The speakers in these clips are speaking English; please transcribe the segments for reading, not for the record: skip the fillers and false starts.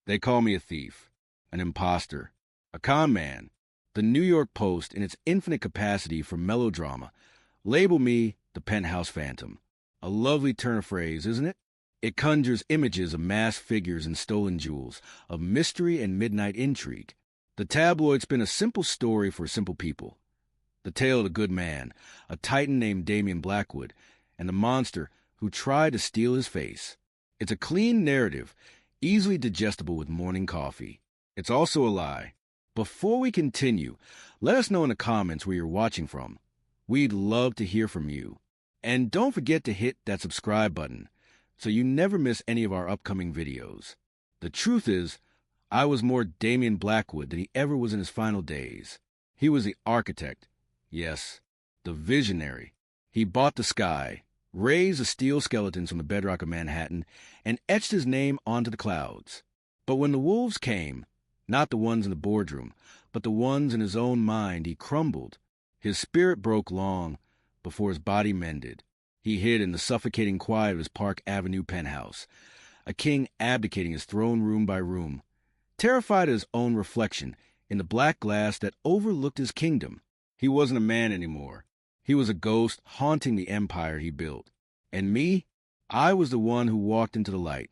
They call me a thief, an imposter, a con man. The New York Post, in its infinite capacity for melodrama, label me the penthouse phantom. A lovely turn of phrase, isn't it? It conjures images of masked figures and stolen jewels, of mystery and midnight intrigue. The tabloid's been a simple story for simple people. The tale of a good man, a titan named Damian Blackwood, and the monster who tried to steal his face. It's a clean narrative, easily digestible with morning coffee. It's also a lie. Before we continue, let us know in the comments where you're watching from. We'd love to hear from you. And don't forget to hit that subscribe button so you never miss any of our upcoming videos. The truth is, I was more Damian Blackwood than he ever was in his final days. He was the architect, yes, the visionary. He bought the sky, raised the steel skeletons from the bedrock of Manhattan, and etched his name onto the clouds. But when the wolves came, not the ones in the boardroom, but the ones in his own mind, he crumbled. His spirit broke long before his body mended. He hid in the suffocating quiet of his Park Avenue penthouse, a king abdicating his throne room by room, terrified of his own reflection in the black glass that overlooked his kingdom. He wasn't a man anymore. He was a ghost haunting the empire he built. And me, I was the one who walked into the light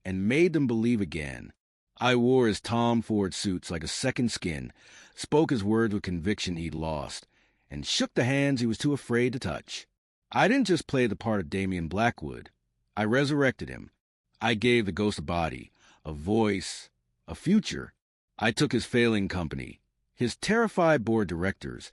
and made them believe again. I wore his Tom Ford suits like a second skin, spoke his words with conviction he'd lost, and shook the hands he was too afraid to touch. I didn't just play the part of Damian Blackwood. I resurrected him. I gave the ghost a body, a voice, a future. I took his failing company, his terrified board directors,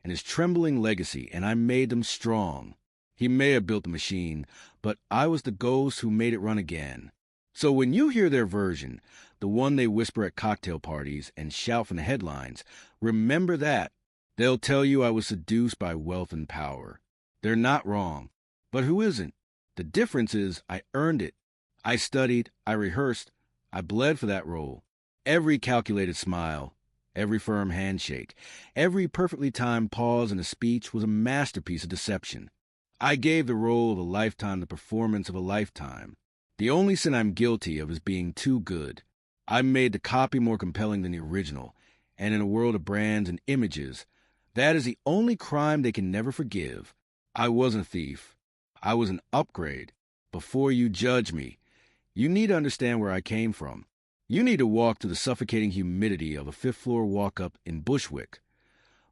and his trembling legacy, and I made them strong. He may have built the machine, but I was the ghost who made it run again. So when you hear their version, the one they whisper at cocktail parties and shout from the headlines, remember that. They'll tell you I was seduced by wealth and power. They're not wrong. But who isn't? The difference is I earned it. I studied, I rehearsed, I bled for that role. Every calculated smile, every firm handshake, every perfectly timed pause in a speech was a masterpiece of deception. I gave the role of a lifetime the performance of a lifetime. The only sin I'm guilty of is being too good. I made the copy more compelling than the original, and in a world of brands and images, that is the only crime they can never forgive. I wasn't a thief. I was an upgrade. Before you judge me, you need to understand where I came from. You need to walk through the suffocating humidity of a fifth-floor walk-up in Bushwick,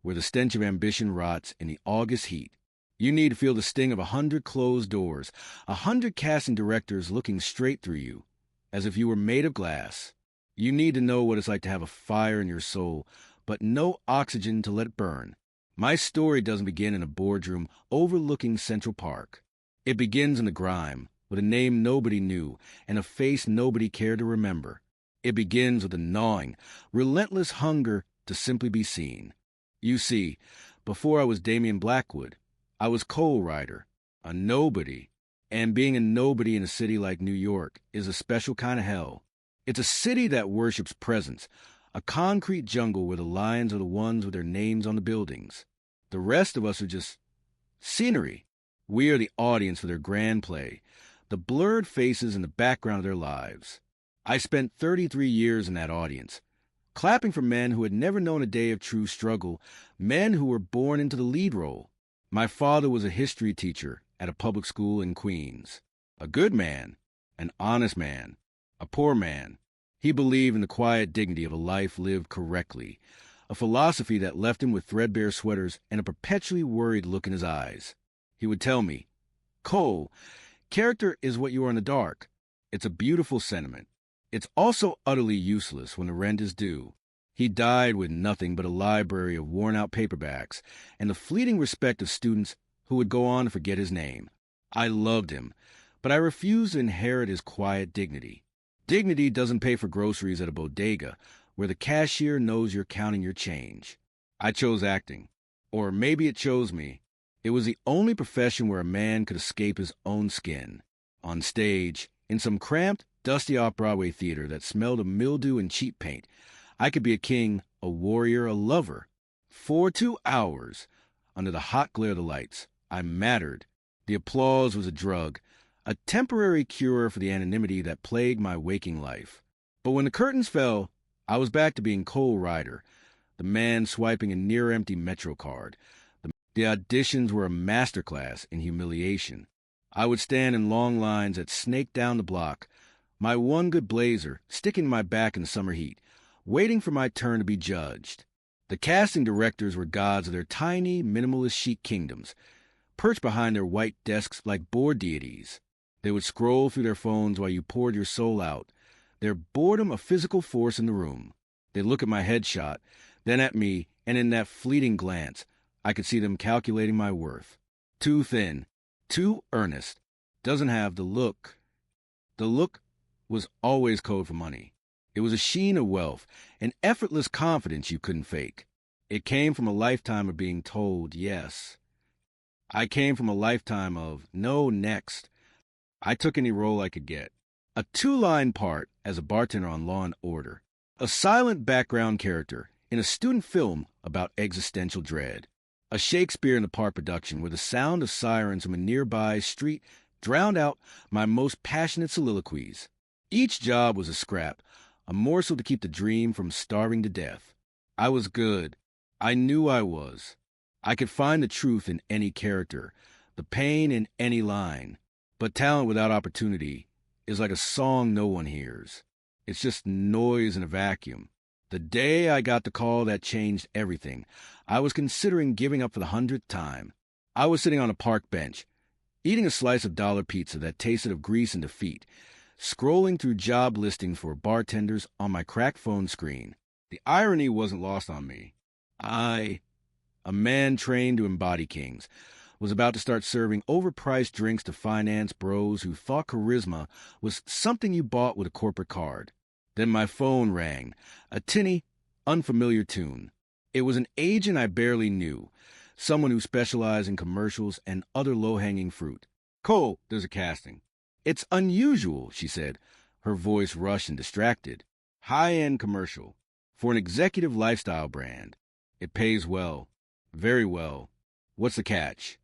where the stench of ambition rots in the August heat. You need to feel the sting of 100 closed doors, 100 casting directors looking straight through you, as if you were made of glass. You need to know what it's like to have a fire in your soul, but no oxygen to let it burn. My story doesn't begin in a boardroom overlooking Central Park. It begins in the grime, with a name nobody knew and a face nobody cared to remember. It begins with a gnawing, relentless hunger to simply be seen. You see, before I was Damian Blackwood, I was Coal Rider, a nobody. And being a nobody in a city like New York is a special kind of hell. It's a city that worships presence, a concrete jungle where the lions are the ones with their names on the buildings. The rest of us are just scenery. We are the audience for their grand play, the blurred faces in the background of their lives. I spent 33 years in that audience, clapping for men who had never known a day of true struggle, men who were born into the lead role. My father was a history teacher at a public school in Queens. A good man, an honest man, a poor man. He believed in the quiet dignity of a life lived correctly, a philosophy that left him with threadbare sweaters and a perpetually worried look in his eyes. He would tell me, "Cole, character is what you are in the dark." It's a beautiful sentiment. It's also utterly useless when the rent is due. He died with nothing but a library of worn-out paperbacks and the fleeting respect of students who would go on to forget his name. I loved him, but I refused to inherit his quiet dignity. Dignity doesn't pay for groceries at a bodega where the cashier knows you're counting your change. I chose acting. Or maybe it chose me. It was the only profession where a man could escape his own skin. On stage, in some cramped, dusty off-Broadway theater that smelled of mildew and cheap paint, I could be a king, a warrior, a lover. For 2 hours, under the hot glare of the lights, I mattered. The applause was a drug, a temporary cure for the anonymity that plagued my waking life. But when the curtains fell, I was back to being Cole Ryder, the man swiping a near-empty Metro card. The auditions were a masterclass in humiliation. I would stand in long lines that snaked down the block, my one good blazer sticking to my back in the summer heat, waiting for my turn to be judged. The casting directors were gods of their tiny, minimalist chic kingdoms, perched behind their white desks like bored deities. They would scroll through their phones while you poured your soul out, their boredom a physical force in the room. They'd look at my headshot, then at me, and in that fleeting glance, I could see them calculating my worth. Too thin, too earnest, doesn't have the look. The look was always code for money. It was a sheen of wealth, an effortless confidence you couldn't fake. It came from a lifetime of being told yes. I came from a lifetime of no next. I took any role I could get. A two-line part as a bartender on Law & Order. A silent background character in a student film about existential dread. A Shakespeare-in-the-Park production where the sound of sirens from a nearby street drowned out my most passionate soliloquies. Each job was a scrap, a morsel to keep the dream from starving to death. I was good. I knew I was. I could find the truth in any character, the pain in any line. But talent without opportunity is like a song no one hears. It's just noise in a vacuum. The day I got the call that changed everything, I was considering giving up for the 100th time. I was sitting on a park bench, eating a slice of dollar pizza that tasted of grease and defeat, scrolling through job listings for bartenders on my cracked phone screen. The irony wasn't lost on me. I, a man trained to embody kings, was about to start serving overpriced drinks to finance bros who thought charisma was something you bought with a corporate card. Then my phone rang, a tinny, unfamiliar tune. It was an agent I barely knew, someone who specialized in commercials and other low-hanging fruit. "Cole, there's a casting." "It's unusual," she said, her voice rushed and distracted. "High-end commercial. For an executive lifestyle brand. It pays well. Very well. What's the catch?"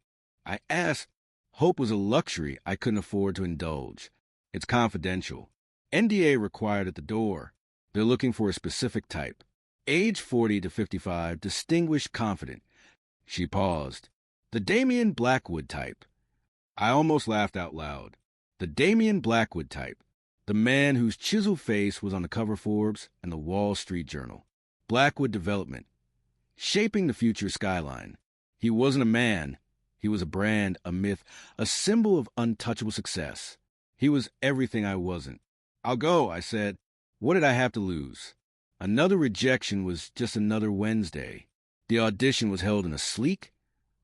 I asked. Hope was a luxury I couldn't afford to indulge. "It's confidential. NDA required at the door. They're looking for a specific type. Age 40 to 55, distinguished, confident." She paused. "The Damian Blackwood type." I almost laughed out loud. The Damian Blackwood type. The man whose chiseled face was on the cover of Forbes and the Wall Street Journal. Blackwood Development. Shaping the future skyline. He wasn't a man. He was a brand, a myth, a symbol of untouchable success. He was everything I wasn't. "I'll go," I said. What did I have to lose? Another rejection was just another Wednesday. The audition was held in a sleek,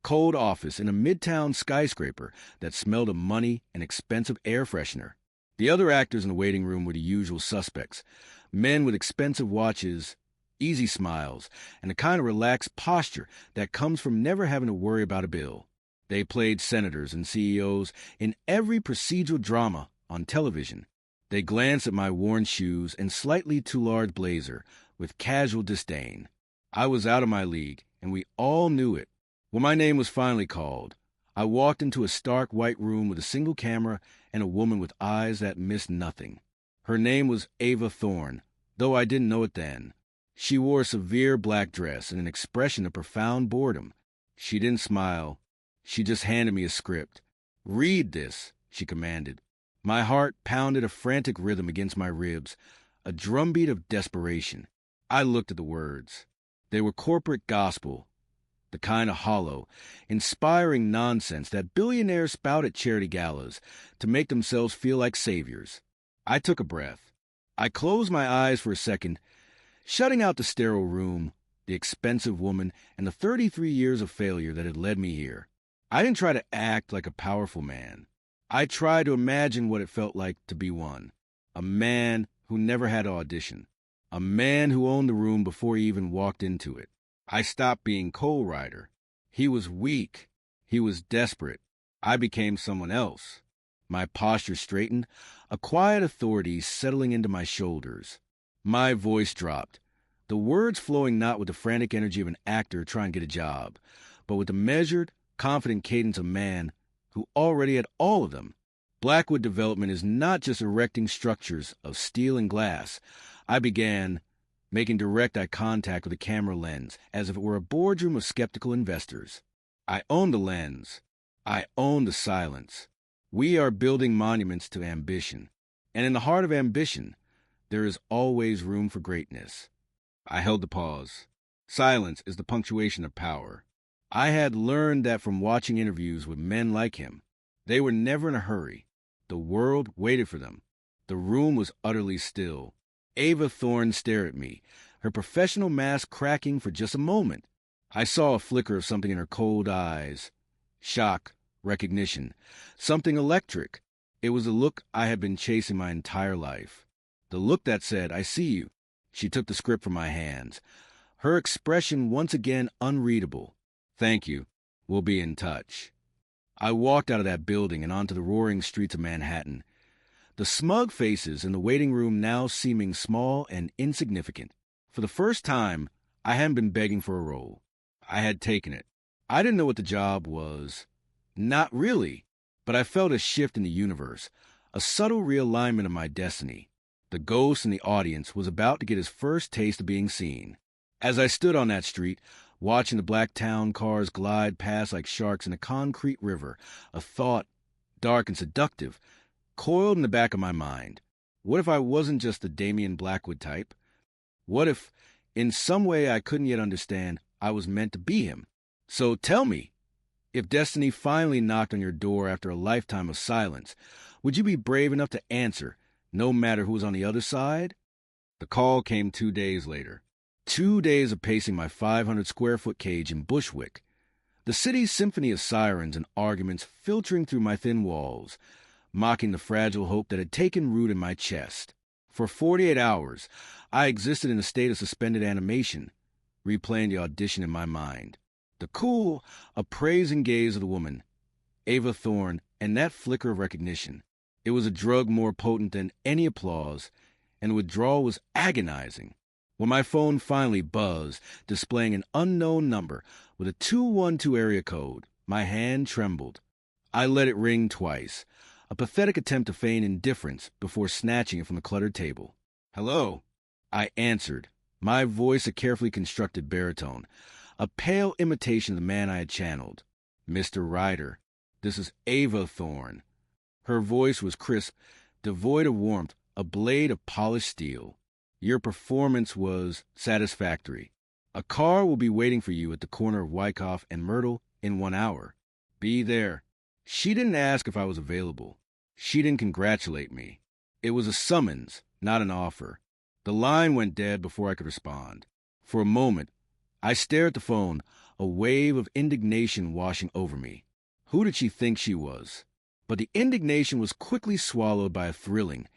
cold office in a midtown skyscraper that smelled of money and expensive air freshener. The other actors in the waiting room were the usual suspects, men with expensive watches, easy smiles, and the kind of relaxed posture that comes from never having to worry about a bill. They played senators and CEOs in every procedural drama on television. They glanced at my worn shoes and slightly too large blazer with casual disdain. I was out of my league, and we all knew it. When my name was finally called, I walked into a stark white room with a single camera and a woman with eyes that missed nothing. Her name was Ava Thorne, though I didn't know it then. She wore a severe black dress and an expression of profound boredom. She didn't smile. She just handed me a script. "Read this," she commanded. My heart pounded a frantic rhythm against my ribs, a drumbeat of desperation. I looked at the words. They were corporate gospel, the kind of hollow, inspiring nonsense that billionaires spout at charity galas to make themselves feel like saviors. I took a breath. I closed my eyes for a second, shutting out the sterile room, the expensive woman, and the 33 years of failure that had led me here. I didn't try to act like a powerful man. I tried to imagine what it felt like to be one. A man who never had to audition. A man who owned the room before he even walked into it. I stopped being Cole Ryder. He was weak. He was desperate. I became someone else. My posture straightened, a quiet authority settling into my shoulders. My voice dropped, the words flowing not with the frantic energy of an actor trying to get a job, but with the measured, confident cadence of a man who already had all of them. Blackwood development is not just erecting structures of steel and glass. I began making direct eye contact with a camera lens as if it were a boardroom of skeptical investors. I own the lens. I own the silence. We are building monuments to ambition. And in the heart of ambition, there is always room for greatness. I held the pause. Silence is the punctuation of power. I had learned that from watching interviews with men like him. They were never in a hurry. The world waited for them. The room was utterly still. Ava Thorne stared at me, her professional mask cracking for just a moment. I saw a flicker of something in her cold eyes. Shock, recognition, something electric. It was the look I had been chasing my entire life. The look that said, "I see you." She took the script from my hands. Her expression once again unreadable. "Thank you. We'll be in touch." I walked out of that building and onto the roaring streets of Manhattan. The smug faces in the waiting room now seeming small and insignificant. For the first time, I hadn't been begging for a role. I had taken it. I didn't know what the job was. Not really. But I felt a shift in the universe, a subtle realignment of my destiny. The ghost in the audience was about to get his first taste of being seen. As I stood on that street, watching the black town cars glide past like sharks in a concrete river, a thought, dark and seductive, coiled in the back of my mind. What if I wasn't just the Damian Blackwood type? What if, in some way I couldn't yet understand, I was meant to be him? So tell me, if destiny finally knocked on your door after a lifetime of silence, would you be brave enough to answer, no matter who was on the other side? The call came 2 days later. 2 days of pacing my 500-square-foot cage in Bushwick. The city's symphony of sirens and arguments filtering through my thin walls, mocking the fragile hope that had taken root in my chest. For 48 hours, I existed in a state of suspended animation, replaying the audition in my mind. The cool, appraising gaze of the woman, Ava Thorne, and that flicker of recognition. It was a drug more potent than any applause, and the withdrawal was agonizing. When my phone finally buzzed, displaying an unknown number with a 212 area code, my hand trembled. I let it ring twice, a pathetic attempt to feign indifference before snatching it from the cluttered table. "Hello," I answered, my voice a carefully constructed baritone, a pale imitation of the man I had channeled. "Mr. Ryder, this is Ava Thorne." Her voice was crisp, devoid of warmth, a blade of polished steel. "Your performance was satisfactory. A car will be waiting for you at the corner of Wyckoff and Myrtle in 1 hour. Be there." She didn't ask if I was available. She didn't congratulate me. It was a summons, not an offer. The line went dead before I could respond. For a moment, I stared at the phone, a wave of indignation washing over me. Who did she think she was? But the indignation was quickly swallowed by a thrilling,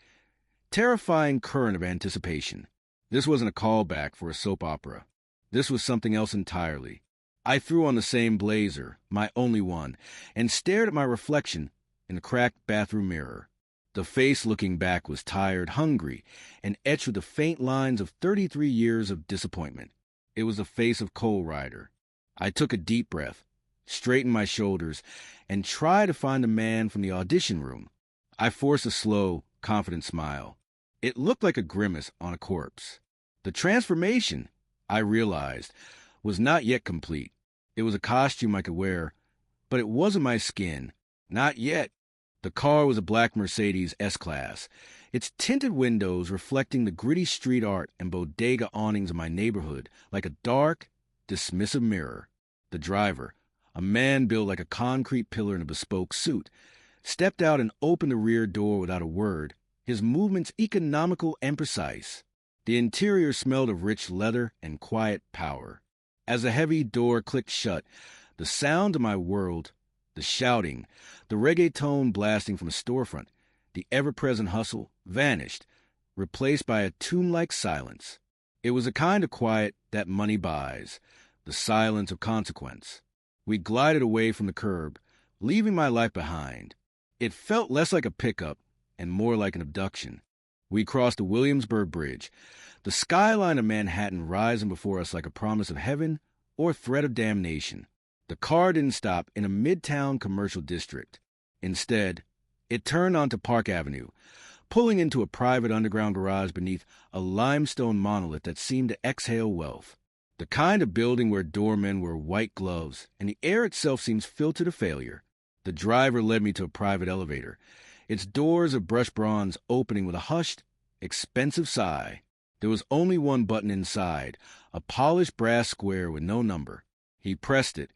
terrifying current of anticipation. This wasn't a callback for a soap opera. This was something else entirely. I threw on the same blazer, my only one, and stared at my reflection in the cracked bathroom mirror. The face looking back was tired, hungry, and etched with the faint lines of 33 years of disappointment. It was the face of Cole Ryder. I took a deep breath, straightened my shoulders, and tried to find the man from the audition room. I forced a slow, confident smile. It looked like a grimace on a corpse. The transformation, I realized, was not yet complete. It was a costume I could wear, but it wasn't my skin. Not yet. The car was a black Mercedes S-Class, its tinted windows reflecting the gritty street art and bodega awnings of my neighborhood like a dark, dismissive mirror. The driver, a man built like a concrete pillar in a bespoke suit, stepped out and opened the rear door without a word, his movements economical and precise. The interior smelled of rich leather and quiet power. As the heavy door clicked shut, the sound of my world, the shouting, the reggaeton blasting from a storefront, the ever-present hustle, vanished, replaced by a tomb-like silence. It was a kind of quiet that money buys, the silence of consequence. We glided away from the curb, leaving my life behind. It felt less like a pickup and more like an abduction. We crossed the Williamsburg Bridge, the skyline of Manhattan rising before us like a promise of heaven or threat of damnation. The car didn't stop in a midtown commercial district. Instead, It turned onto Park Avenue, pulling into a private underground garage beneath a limestone monolith that seemed to exhale wealth. The kind of building where doormen wear white gloves, and the air itself seems filtered to failure. The driver led me to a private elevator, its doors of brushed bronze opening with a hushed, expensive sigh. There was only one button inside, a polished brass square with no number. He pressed it,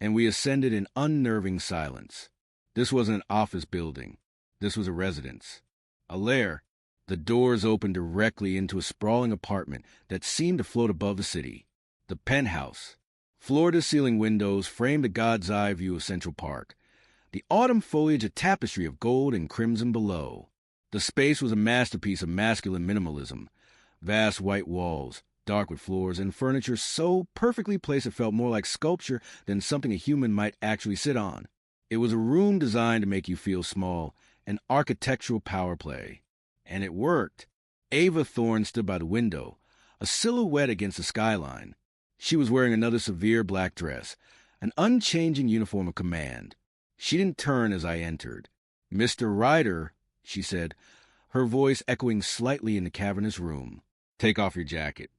and we ascended in unnerving silence. This wasn't an office building. This was a residence. A lair. The doors opened directly into a sprawling apartment that seemed to float above the city. The penthouse. Floor-to-ceiling windows framed a god's-eye view of Central Park. The autumn foliage a tapestry of gold and crimson below. The space was a masterpiece of masculine minimalism. Vast white walls, dark with floors, and furniture so perfectly placed it felt more like sculpture than something a human might actually sit on. It was a room designed to make you feel small, an architectural power play. And it worked. Ava Thorne stood by the window, a silhouette against the skyline. She was wearing another severe black dress, an unchanging uniform of command. She didn't turn as I entered. "Mr. Ryder," she said, her voice echoing slightly in the cavernous room. "Take off your jacket."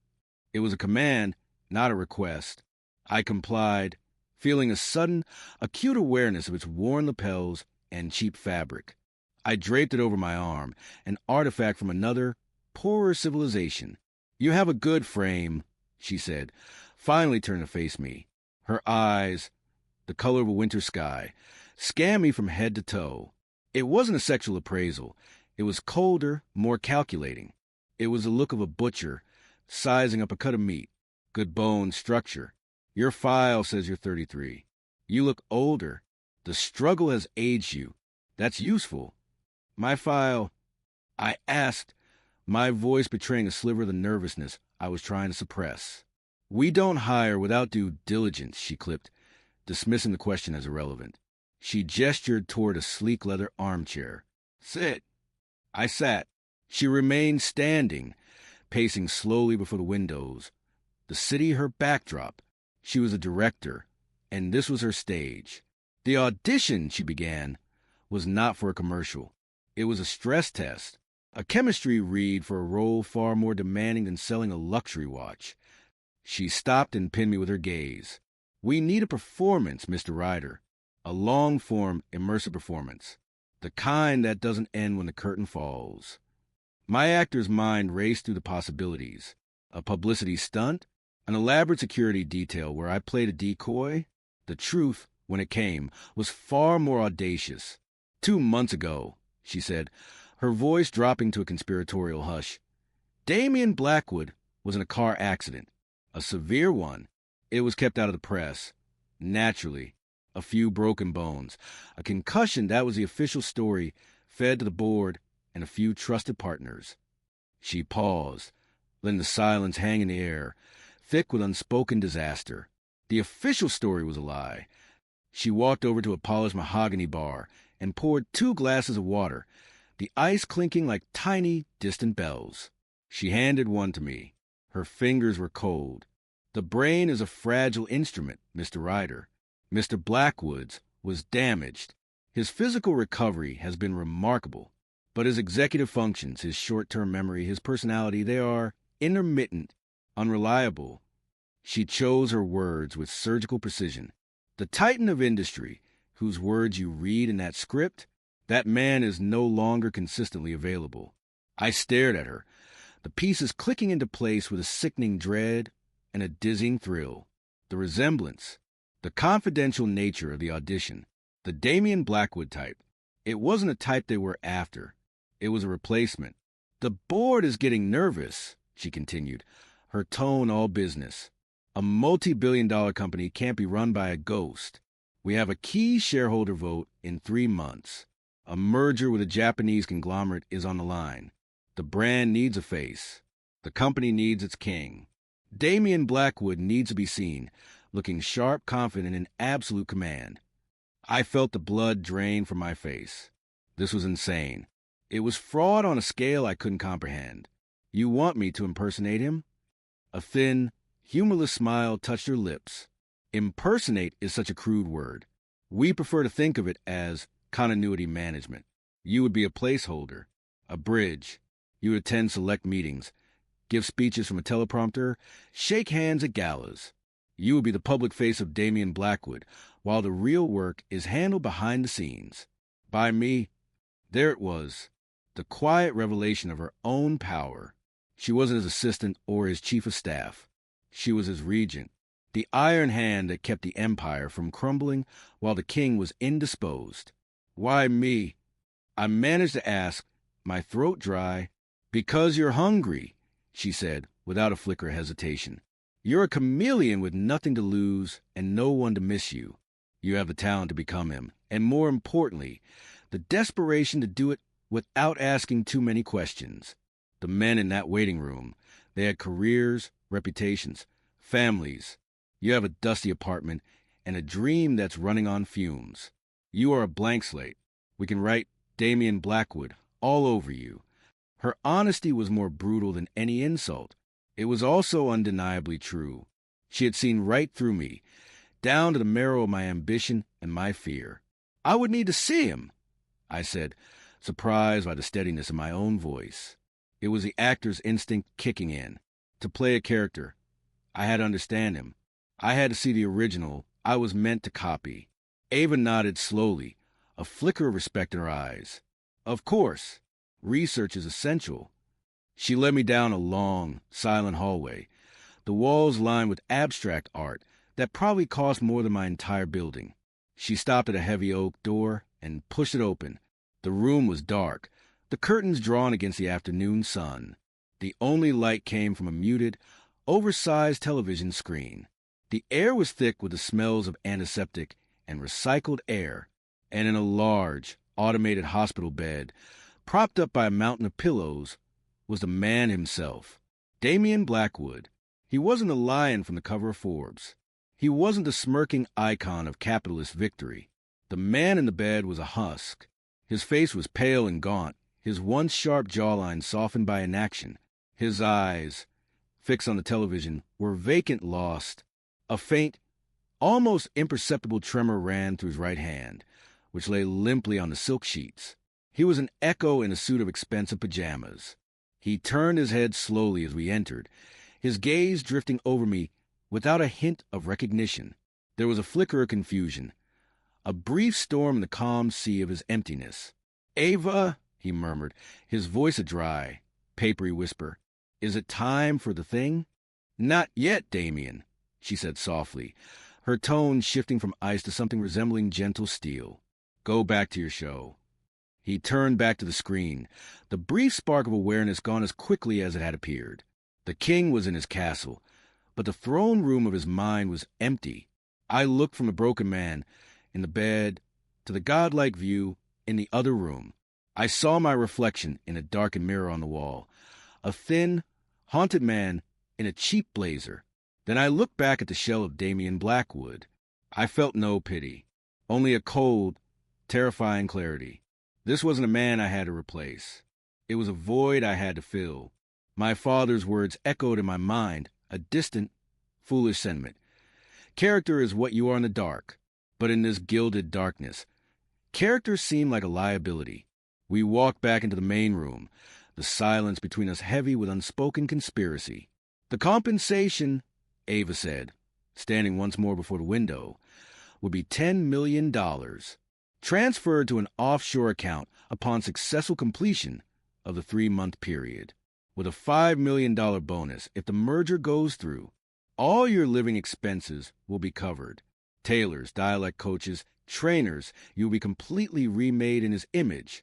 It was a command, not a request. I complied, feeling a sudden, acute awareness of its worn lapels and cheap fabric. I draped it over my arm, an artifact from another, poorer civilization. "You have a good frame," she said, finally turning to face me. Her eyes, the color of a winter sky, scanned me from head to toe. It wasn't a sexual appraisal. It was colder, more calculating. It was the look of a butcher, sizing up a cut of meat. Good bone structure. "Your file says you're 33. You look older. The struggle has aged you. That's useful." "My file," I asked, my voice betraying a sliver of the nervousness I was trying to suppress. "We don't hire without due diligence," she clipped, dismissing the question as irrelevant. She gestured toward a sleek leather armchair. "Sit." I sat. She remained standing, pacing slowly before the windows. The city her backdrop. She was a director, and this was her stage. "The audition," she began, "was not for a commercial. It was a stress test, a chemistry read for a role far more demanding than selling a luxury watch." She stopped and pinned me with her gaze. "We need a performance, Mr. Ryder. A long-form, immersive performance. The kind that doesn't end when the curtain falls." My actor's mind raced through the possibilities. A publicity stunt? An elaborate security detail where I played a decoy? The truth, when it came, was far more audacious. 2 months ago," she said, her voice dropping to a conspiratorial hush, "Damian Blackwood was in a car accident. A severe one. It was kept out of the press. Naturally. A few broken bones. A concussion, that was the official story, fed to the board and a few trusted partners." She paused, letting the silence hang in the air, thick with unspoken disaster. The official story was a lie. She walked over to a polished mahogany bar and poured 2 glasses of water, the ice clinking like tiny, distant bells. She handed one to me. Her fingers were cold. "The brain is a fragile instrument, Mr. Ryder. Mr. Blackwood's was damaged. His physical recovery has been remarkable, but his executive functions, his short-term memory, his personality, they are intermittent, unreliable." She chose her words with surgical precision. "The titan of industry, whose words you read in that script, that man is no longer consistently available." I stared at her, the pieces clicking into place with a sickening dread and a dizzying thrill. The resemblance, the confidential nature of the audition, the Damian Blackwood type. It wasn't a type they were after. It was a replacement. "The board is getting nervous," she continued, her tone all business. "A multi-billion-dollar company can't be run by a ghost. We have a key shareholder vote in 3 months. A merger with a Japanese conglomerate is on the line. The brand needs a face. The company needs its king. Damian Blackwood needs to be seen, looking sharp, confident, and in absolute command." I felt the blood drain from my face. This was insane. It was fraud on a scale I couldn't comprehend. "You want me to impersonate him?" A thin, humorless smile touched her lips. Impersonate is such a crude word. We prefer to think of it as continuity management. You would be a placeholder, a bridge. You would attend select meetings, give speeches from a teleprompter, shake hands at galas. You would be the public face of Damien Blackwood, while the real work is handled behind the scenes. By me, there it was, the quiet revelation of her own power. She wasn't his assistant or his chief of staff. She was his regent, the iron hand that kept the empire from crumbling while the king was indisposed. Why me? I managed to ask, my throat dry. Because you're hungry, she said, without a flicker of hesitation. You're a chameleon with nothing to lose and no one to miss you. You have the talent to become him, and more importantly, the desperation to do it without asking too many questions. The men in that waiting room, they had careers, reputations, families. You have a dusty apartment and a dream that's running on fumes. You are a blank slate. We can write Damien Blackwood all over you. Her honesty was more brutal than any insult. It was also undeniably true. She had seen right through me, down to the marrow of my ambition and my fear. I would need to see him, I said, surprised by the steadiness of my own voice. It was the actor's instinct kicking in. To play a character, I had to understand him. I had to see the original I was meant to copy. Ava nodded slowly, a flicker of respect in her eyes. Of course, research is essential. She led me down a long, silent hallway, the walls lined with abstract art that probably cost more than my entire building. She stopped at a heavy oak door and pushed it open. The room was dark, the curtains drawn against the afternoon sun. The only light came from a muted, oversized television screen. The air was thick with the smells of antiseptic and recycled air, and in a large, automated hospital bed, propped up by a mountain of pillows, was the man himself, Damien Blackwood. He wasn't a lion from the cover of Forbes. He wasn't the smirking icon of capitalist victory. The man in the bed was a husk. His face was pale and gaunt, his once sharp jawline softened by inaction. His eyes, fixed on the television, were vacant, lost. A faint, almost imperceptible tremor ran through his right hand, which lay limply on the silk sheets. He was an echo in a suit of expensive pajamas. He turned his head slowly as we entered, his gaze drifting over me without a hint of recognition. There was a flicker of confusion, a brief storm in the calm sea of his emptiness. "Ava," he murmured, his voice a dry, papery whisper. "Is it time for the thing?" "Not yet, Damien," she said softly, her tone shifting from ice to something resembling gentle steel. "Go back to your show." He turned back to the screen, the brief spark of awareness gone as quickly as it had appeared. The king was in his castle, but the throne room of his mind was empty. I looked from the broken man in the bed to the godlike view in the other room. I saw my reflection in a darkened mirror on the wall, a thin, haunted man in a cheap blazer. Then I looked back at the shell of Damien Blackwood. I felt no pity, only a cold, terrifying clarity. This wasn't a man I had to replace. It was a void I had to fill. My father's words echoed in my mind, a distant, foolish sentiment. Character is what you are in the dark, but in this gilded darkness, character seemed like a liability. We walked back into the main room, the silence between us heavy with unspoken conspiracy. "The compensation," Ava said, standing once more before the window, "would be $10 million, transferred to an offshore account upon successful completion of the 3-month period, with a $5 million bonus if the merger goes through. All your living expenses will be covered. Tailors, dialect coaches, trainers, you will be completely remade in his image.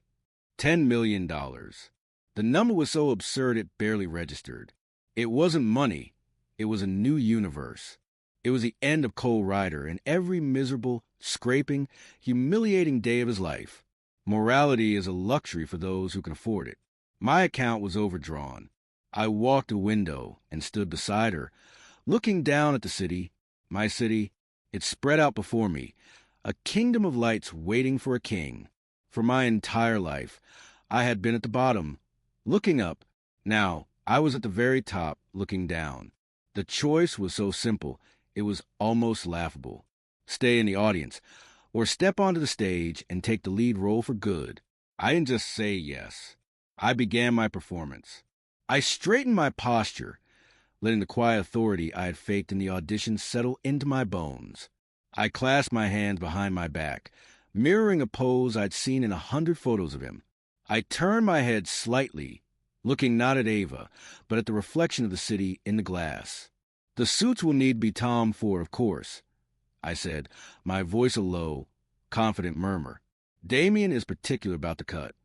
$10 million. The number was so absurd it barely registered. It wasn't money. It was a new universe. It was the end of Cole Ryder and every miserable, scraping, humiliating day of his life. Morality is a luxury for those who can afford it. My account was overdrawn. I walked to a window and stood beside her, looking down at the city, my city. It spread out before me, a kingdom of lights waiting for a king. For my entire life, I had been at the bottom, looking up. Now, I was at the very top, looking down. The choice was so simple, it was almost laughable. Stay in the audience, or step onto the stage and take the lead role for good. I didn't just say yes. I began my performance. I straightened my posture, letting the quiet authority I had faked in the audition settle into my bones. I clasped my hands behind my back, mirroring a pose I'd seen in 100 photos of him. I turned my head slightly, looking not at Ava, but at the reflection of the city in the glass. "The suits will need to be Tom Ford, of course," I said, my voice a low, confident murmur. "Damien is particular about the cut."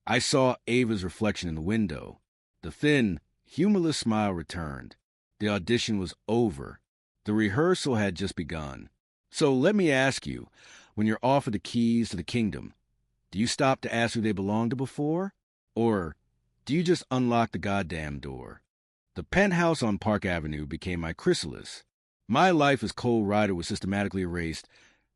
I saw Ava's reflection in the window. The thin, humorless smile returned. The audition was over. The rehearsal had just begun. "So let me ask you, when you're offered the keys to the kingdom, do you stop to ask who they belonged to before? Or do you just unlock the goddamn door?" The penthouse on Park Avenue became my chrysalis. My life as Cole Ryder was systematically erased,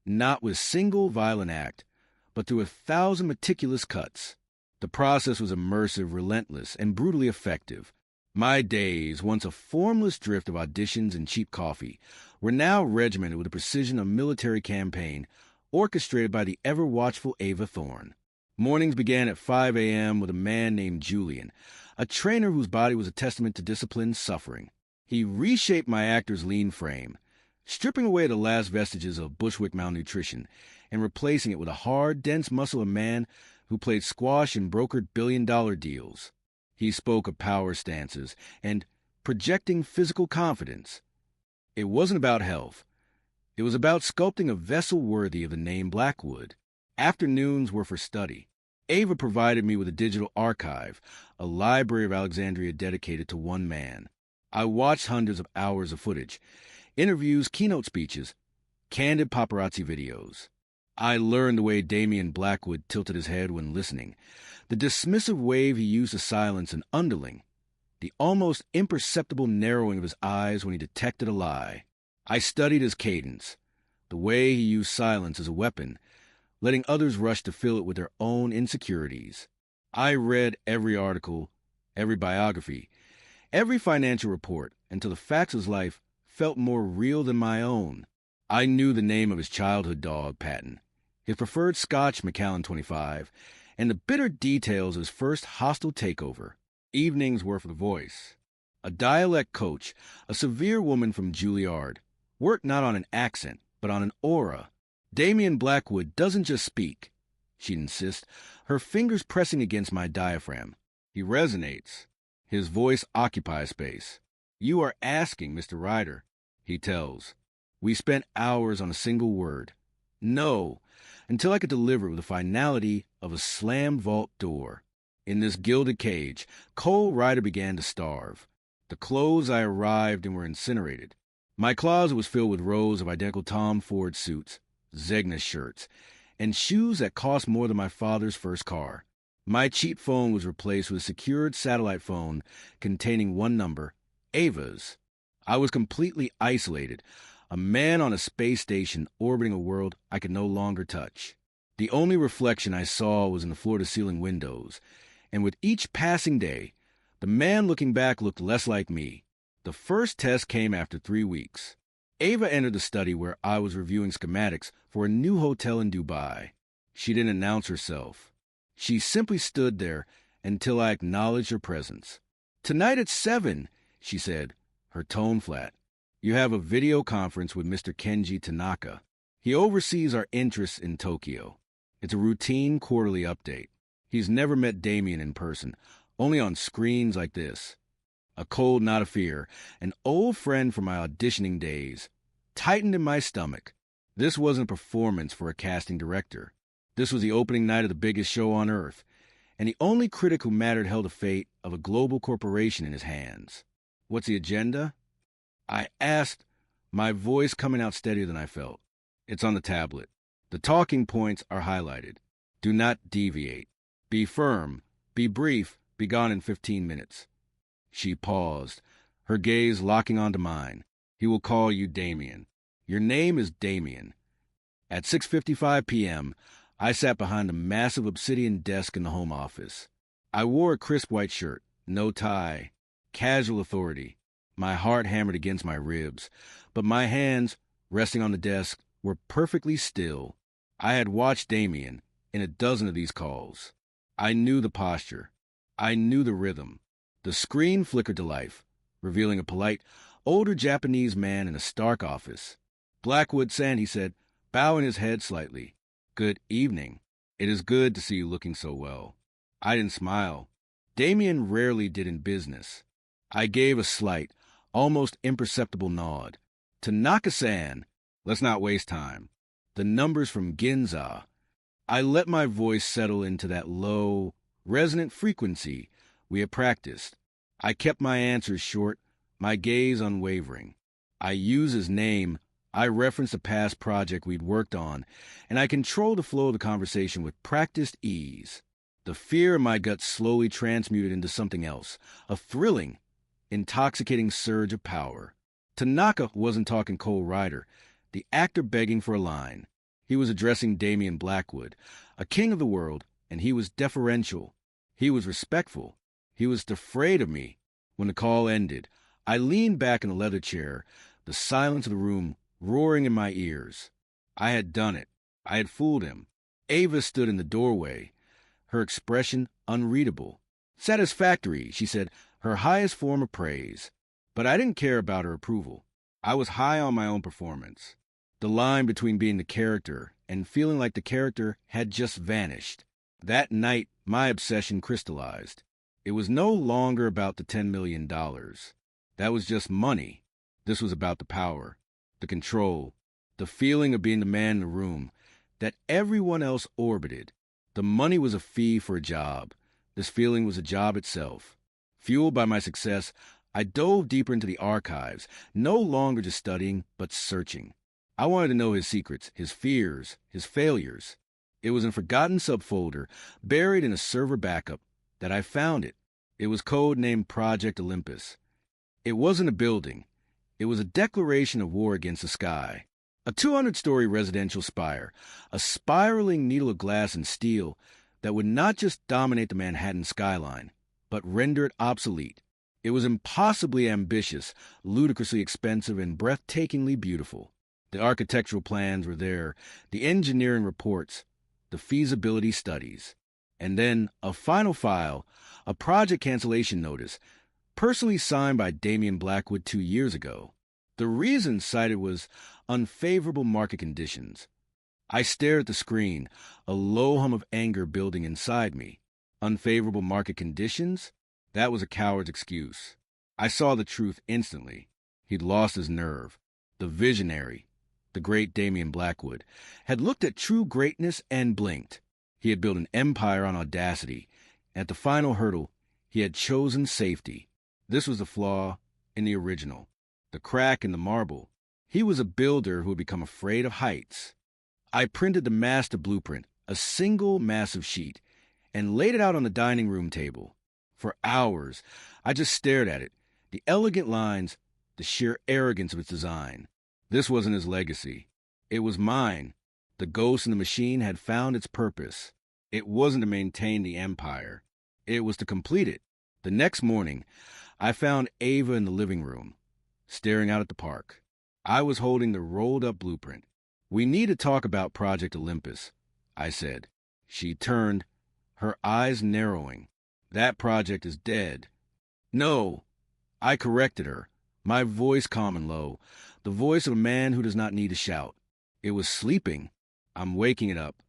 not with a single violent act, but through 1,000 meticulous cuts. The process was immersive, relentless, and brutally effective. My days, once a formless drift of auditions and cheap coffee, were now regimented with the precision of a military campaign orchestrated by the ever-watchful Ava Thorne. Mornings began at 5 a.m. with a man named Julian, a trainer whose body was a testament to disciplined suffering. He reshaped my actor's lean frame, stripping away the last vestiges of Bushwick malnutrition and replacing it with a hard, dense muscle of a man who played squash and brokered billion-dollar deals. He spoke of power stances and projecting physical confidence. It wasn't about health. It was about sculpting a vessel worthy of the name Blackwood. Afternoons were for study. Ava provided me with a digital archive, a library of Alexandria dedicated to one man. I watched hundreds of hours of footage, interviews, keynote speeches, candid paparazzi videos. I learned the way Damien Blackwood tilted his head when listening, the dismissive wave he used to silence an underling, the almost imperceptible narrowing of his eyes when he detected a lie. I studied his cadence, the way he used silence as a weapon, letting others rush to fill it with their own insecurities. I read every article, every biography, every financial report, until the facts of his life felt more real than my own. I knew the name of his childhood dog, Patton, his preferred Scotch Macallan 25, and the bitter details of his first hostile takeover. Evenings were for the voice. A dialect coach, a severe woman from Juilliard, worked not on an accent, but on an aura. Damien Blackwood doesn't just speak, she'd insist, her fingers pressing against my diaphragm. He resonates. His voice occupies space. "You are asking, Mr. Ryder," he tells. We spent hours on a single word. No, until I could deliver it with the finality of a slammed vault door. In this gilded cage, Cole Ryder began to starve. The clothes I arrived in were incinerated. My closet was filled with rows of identical Tom Ford suits, Zegna shirts, and shoes that cost more than my father's first car. My cheap phone was replaced with a secured satellite phone containing one number, Ava's. I was completely isolated, a man on a space station orbiting a world I could no longer touch. The only reflection I saw was in the floor-to-ceiling windows, and with each passing day, the man looking back looked less like me. The first test came after 3 weeks. Ava entered the study where I was reviewing schematics for a new hotel in Dubai. She didn't announce herself. She simply stood there until I acknowledged her presence. "Tonight at 7, she said, her tone flat. "You have a video conference with Mr. Kenji Tanaka. He oversees our interests in Tokyo. It's a routine quarterly update. He's never met Damien in person, only on screens like this." A cold knot of fear, an old friend from my auditioning days, tightened in my stomach. This wasn't a performance for a casting director. This was the opening night of the biggest show on earth, and the only critic who mattered held the fate of a global corporation in his hands. "What's the agenda?" I asked, my voice coming out steadier than I felt. "It's on the tablet. The talking points are highlighted. Do not deviate. Be firm. Be brief. Be gone in 15 minutes. She paused, her gaze locking onto mine. "He will call you Damien. Your name is Damien." At 6:55 p.m., I sat behind a massive obsidian desk in the home office. I wore a crisp white shirt, no tie, casual authority. My heart hammered against my ribs, but my hands, resting on the desk, were perfectly still. I had watched Damien in a dozen of these calls. I knew the posture. I knew the rhythm. The screen flickered to life, revealing a polite, older Japanese man in a stark office. Blackwood-san, he said, bowing his head slightly. Good evening. It is good to see you looking so well. I didn't smile. Damien rarely did in business. I gave a slight, almost imperceptible nod. Tanaka-san, let's not waste time. The numbers from Ginza. I let my voice settle into that low, resonant frequency we had practiced. I kept my answers short, my gaze unwavering. I used his name. I referenced a past project we'd worked on, and I controlled the flow of the conversation with practiced ease. The fear in my gut slowly transmuted into something else, a thrilling, intoxicating surge of power. Tanaka wasn't talking Cole Ryder, the actor begging for a line. He was addressing Damien Blackwood, a king of the world, and he was deferential. He was respectful. He was afraid of me. When the call ended, I leaned back in a leather chair, the silence of the room roaring in my ears. I had done it. I had fooled him. Ava stood in the doorway, her expression unreadable. Satisfactory, she said, her highest form of praise. But I didn't care about her approval. I was high on my own performance. The line between being the character and feeling like the character had just vanished. That night, my obsession crystallized. It was no longer about the $10 million. That was just money. This was about the power, the control, the feeling of being the man in the room that everyone else orbited. The money was a fee for a job. This feeling was a job itself. Fueled by my success, I dove deeper into the archives, no longer just studying, but searching. I wanted to know his secrets, his fears, his failures. It was in a forgotten subfolder, buried in a server backup, that I found it. It was code-named Project Olympus. It wasn't a building. It was a declaration of war against the sky. A 200-story residential spire, a spiraling needle of glass and steel that would not just dominate the Manhattan skyline, but render it obsolete. It was impossibly ambitious, ludicrously expensive, and breathtakingly beautiful. The architectural plans were there, the engineering reports, the feasibility studies. And then a final file, a project cancellation notice, personally signed by Damien Blackwood 2 years ago. The reason cited was unfavorable market conditions. I stared at the screen, a low hum of anger building inside me. Unfavorable market conditions? That was a coward's excuse. I saw the truth instantly. He'd lost his nerve. The visionary, the great Damien Blackwood, had looked at true greatness and blinked. He had built an empire on audacity. At the final hurdle, he had chosen safety. This was the flaw in the original, the crack in the marble. He was a builder who had become afraid of heights. I printed the master blueprint, a single massive sheet, and laid it out on the dining room table. For hours, I just stared at it, the elegant lines, the sheer arrogance of its design. This wasn't his legacy. It was mine. The ghost in the machine had found its purpose. It wasn't to maintain the empire. It was to complete it. The next morning, I found Ava in the living room, staring out at the park. I was holding the rolled-up blueprint. "We need to talk about Project Olympus," I said. She turned, her eyes narrowing. "That project is dead." "No," I corrected her, my voice calm and low, the voice of a man who does not need to shout. "It was sleeping. I'm waking it up."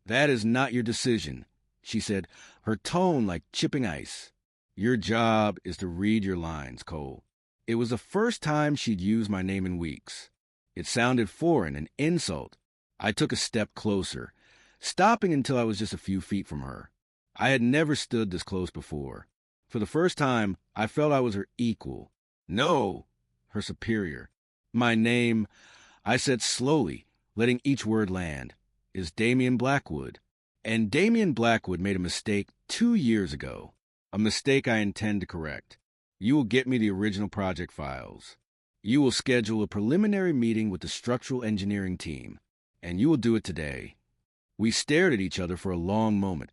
"That is not your decision," she said, her tone like chipping ice. "Your job is to read your lines, Cole." It was the first time she'd used my name in weeks. It sounded foreign, an insult. I took a step closer, stopping until I was just a few feet from her. I had never stood this close before. For the first time, I felt I was her equal. No, her superior. "My name," I said slowly, letting each word land, "is Damien Blackwood." And Damien Blackwood made a mistake 2 years ago. A mistake I intend to correct. You will get me the original project files. You will schedule a preliminary meeting with the structural engineering team, and you will do it today. We stared at each other for a long moment,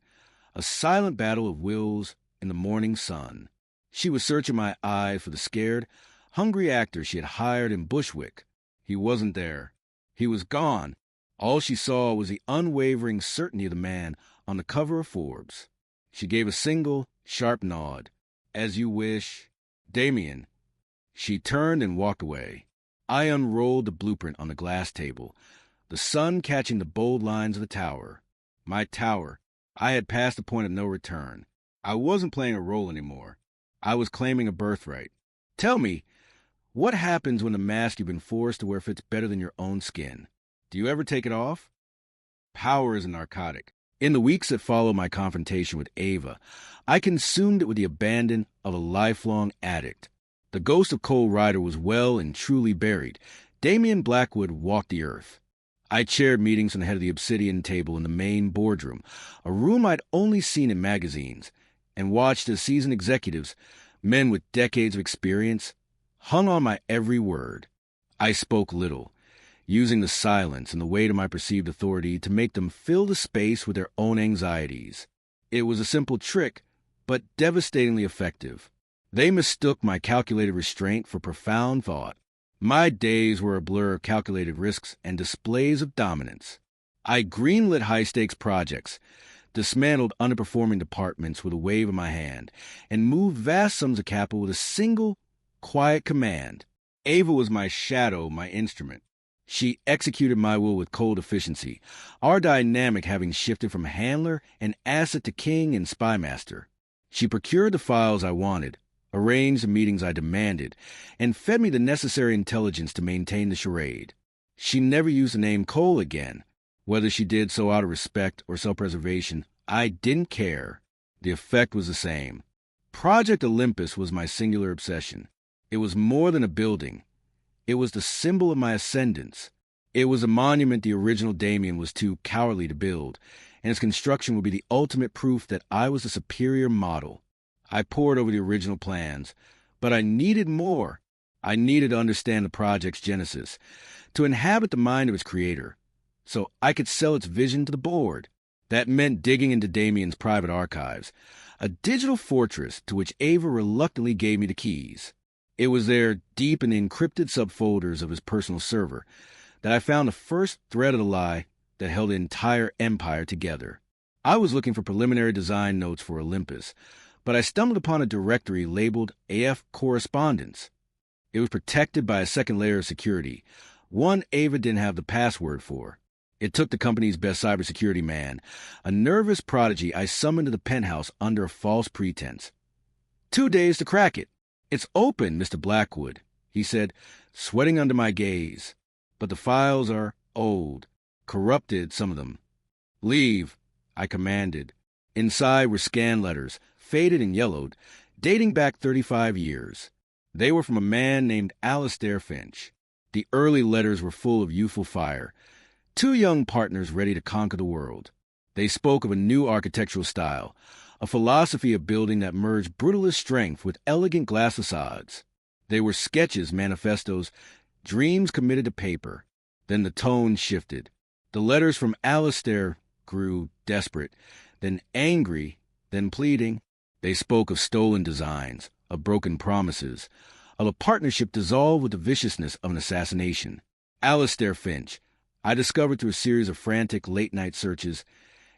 a silent battle of wills in the morning sun. She was searching my eyes for the scared, hungry actor she had hired in Bushwick. He wasn't there. He was gone. All she saw was the unwavering certainty of the man on the cover of Forbes. She gave a single, sharp nod. As you wish. Damien. She turned and walked away. I unrolled the blueprint on the glass table, the sun catching the bold lines of the tower. My tower. I had passed the point of no return. I wasn't playing a role anymore. I was claiming a birthright. Tell me, what happens when the mask you've been forced to wear fits better than your own skin? Do you ever take it off? Power is a narcotic. In the weeks that followed my confrontation with Ava, I consumed it with the abandon of a lifelong addict. The ghost of Cole Ryder was well and truly buried. Damien Blackwood walked the earth. I chaired meetings from the head of the obsidian table in the main boardroom, a room I'd only seen in magazines, and watched as seasoned executives, men with decades of experience, hung on my every word. I spoke little, using the silence and the weight of my perceived authority to make them fill the space with their own anxieties. It was a simple trick, but devastatingly effective. They mistook my calculated restraint for profound thought. My days were a blur of calculated risks and displays of dominance. I greenlit high-stakes projects, dismantled underperforming departments with a wave of my hand, and moved vast sums of capital with a single, quiet command. Ava was my shadow, my instrument. She executed my will with cold efficiency, our dynamic having shifted from handler and asset to king and spymaster. She procured the files I wanted, arranged the meetings I demanded, and fed me the necessary intelligence to maintain the charade. She never used the name Cole again. Whether she did so out of respect or self-preservation, I didn't care. The effect was the same. Project Olympus was my singular obsession. It was more than a building. It was the symbol of my ascendance. It was a monument the original Damien was too cowardly to build, and its construction would be the ultimate proof that I was the superior model. I pored over the original plans, but I needed more. I needed to understand the project's genesis, to inhabit the mind of its creator, so I could sell its vision to the board. That meant digging into Damien's private archives, a digital fortress to which Ava reluctantly gave me the keys. It was there, deep in the encrypted subfolders of his personal server, that I found the first thread of the lie that held the entire empire together. I was looking for preliminary design notes for Olympus, but I stumbled upon a directory labeled AF Correspondence. It was protected by a second layer of security, one Ava didn't have the password for. It took the company's best cybersecurity man, a nervous prodigy I summoned to the penthouse under a false pretense. 2 days to crack it. It's open, Mr. Blackwood, he said, sweating under my gaze. But the files are old, corrupted, some of them. Leave, I commanded. Inside were scanned letters, faded and yellowed, dating back 35 years. They were from a man named Alistair Finch. The early letters were full of youthful fire. 2 young partners ready to conquer the world. They spoke of a new architectural style, a philosophy of building that merged brutalist strength with elegant glass facades. They were sketches, manifestos, dreams committed to paper. Then the tone shifted. The letters from Alistair grew desperate, then angry, then pleading. They spoke of stolen designs, of broken promises, of a partnership dissolved with the viciousness of an assassination. Alistair Finch, I discovered through a series of frantic late-night searches,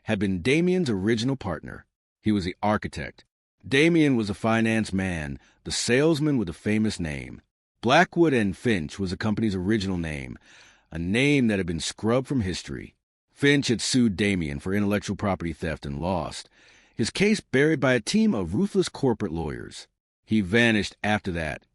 had been Damien's original partner. He was the architect. Damien was a finance man, the salesman with a famous name. Blackwood and Finch was the company's original name, a name that had been scrubbed from history. Finch had sued Damien for intellectual property theft and lost, his case buried by a team of ruthless corporate lawyers. He vanished after that,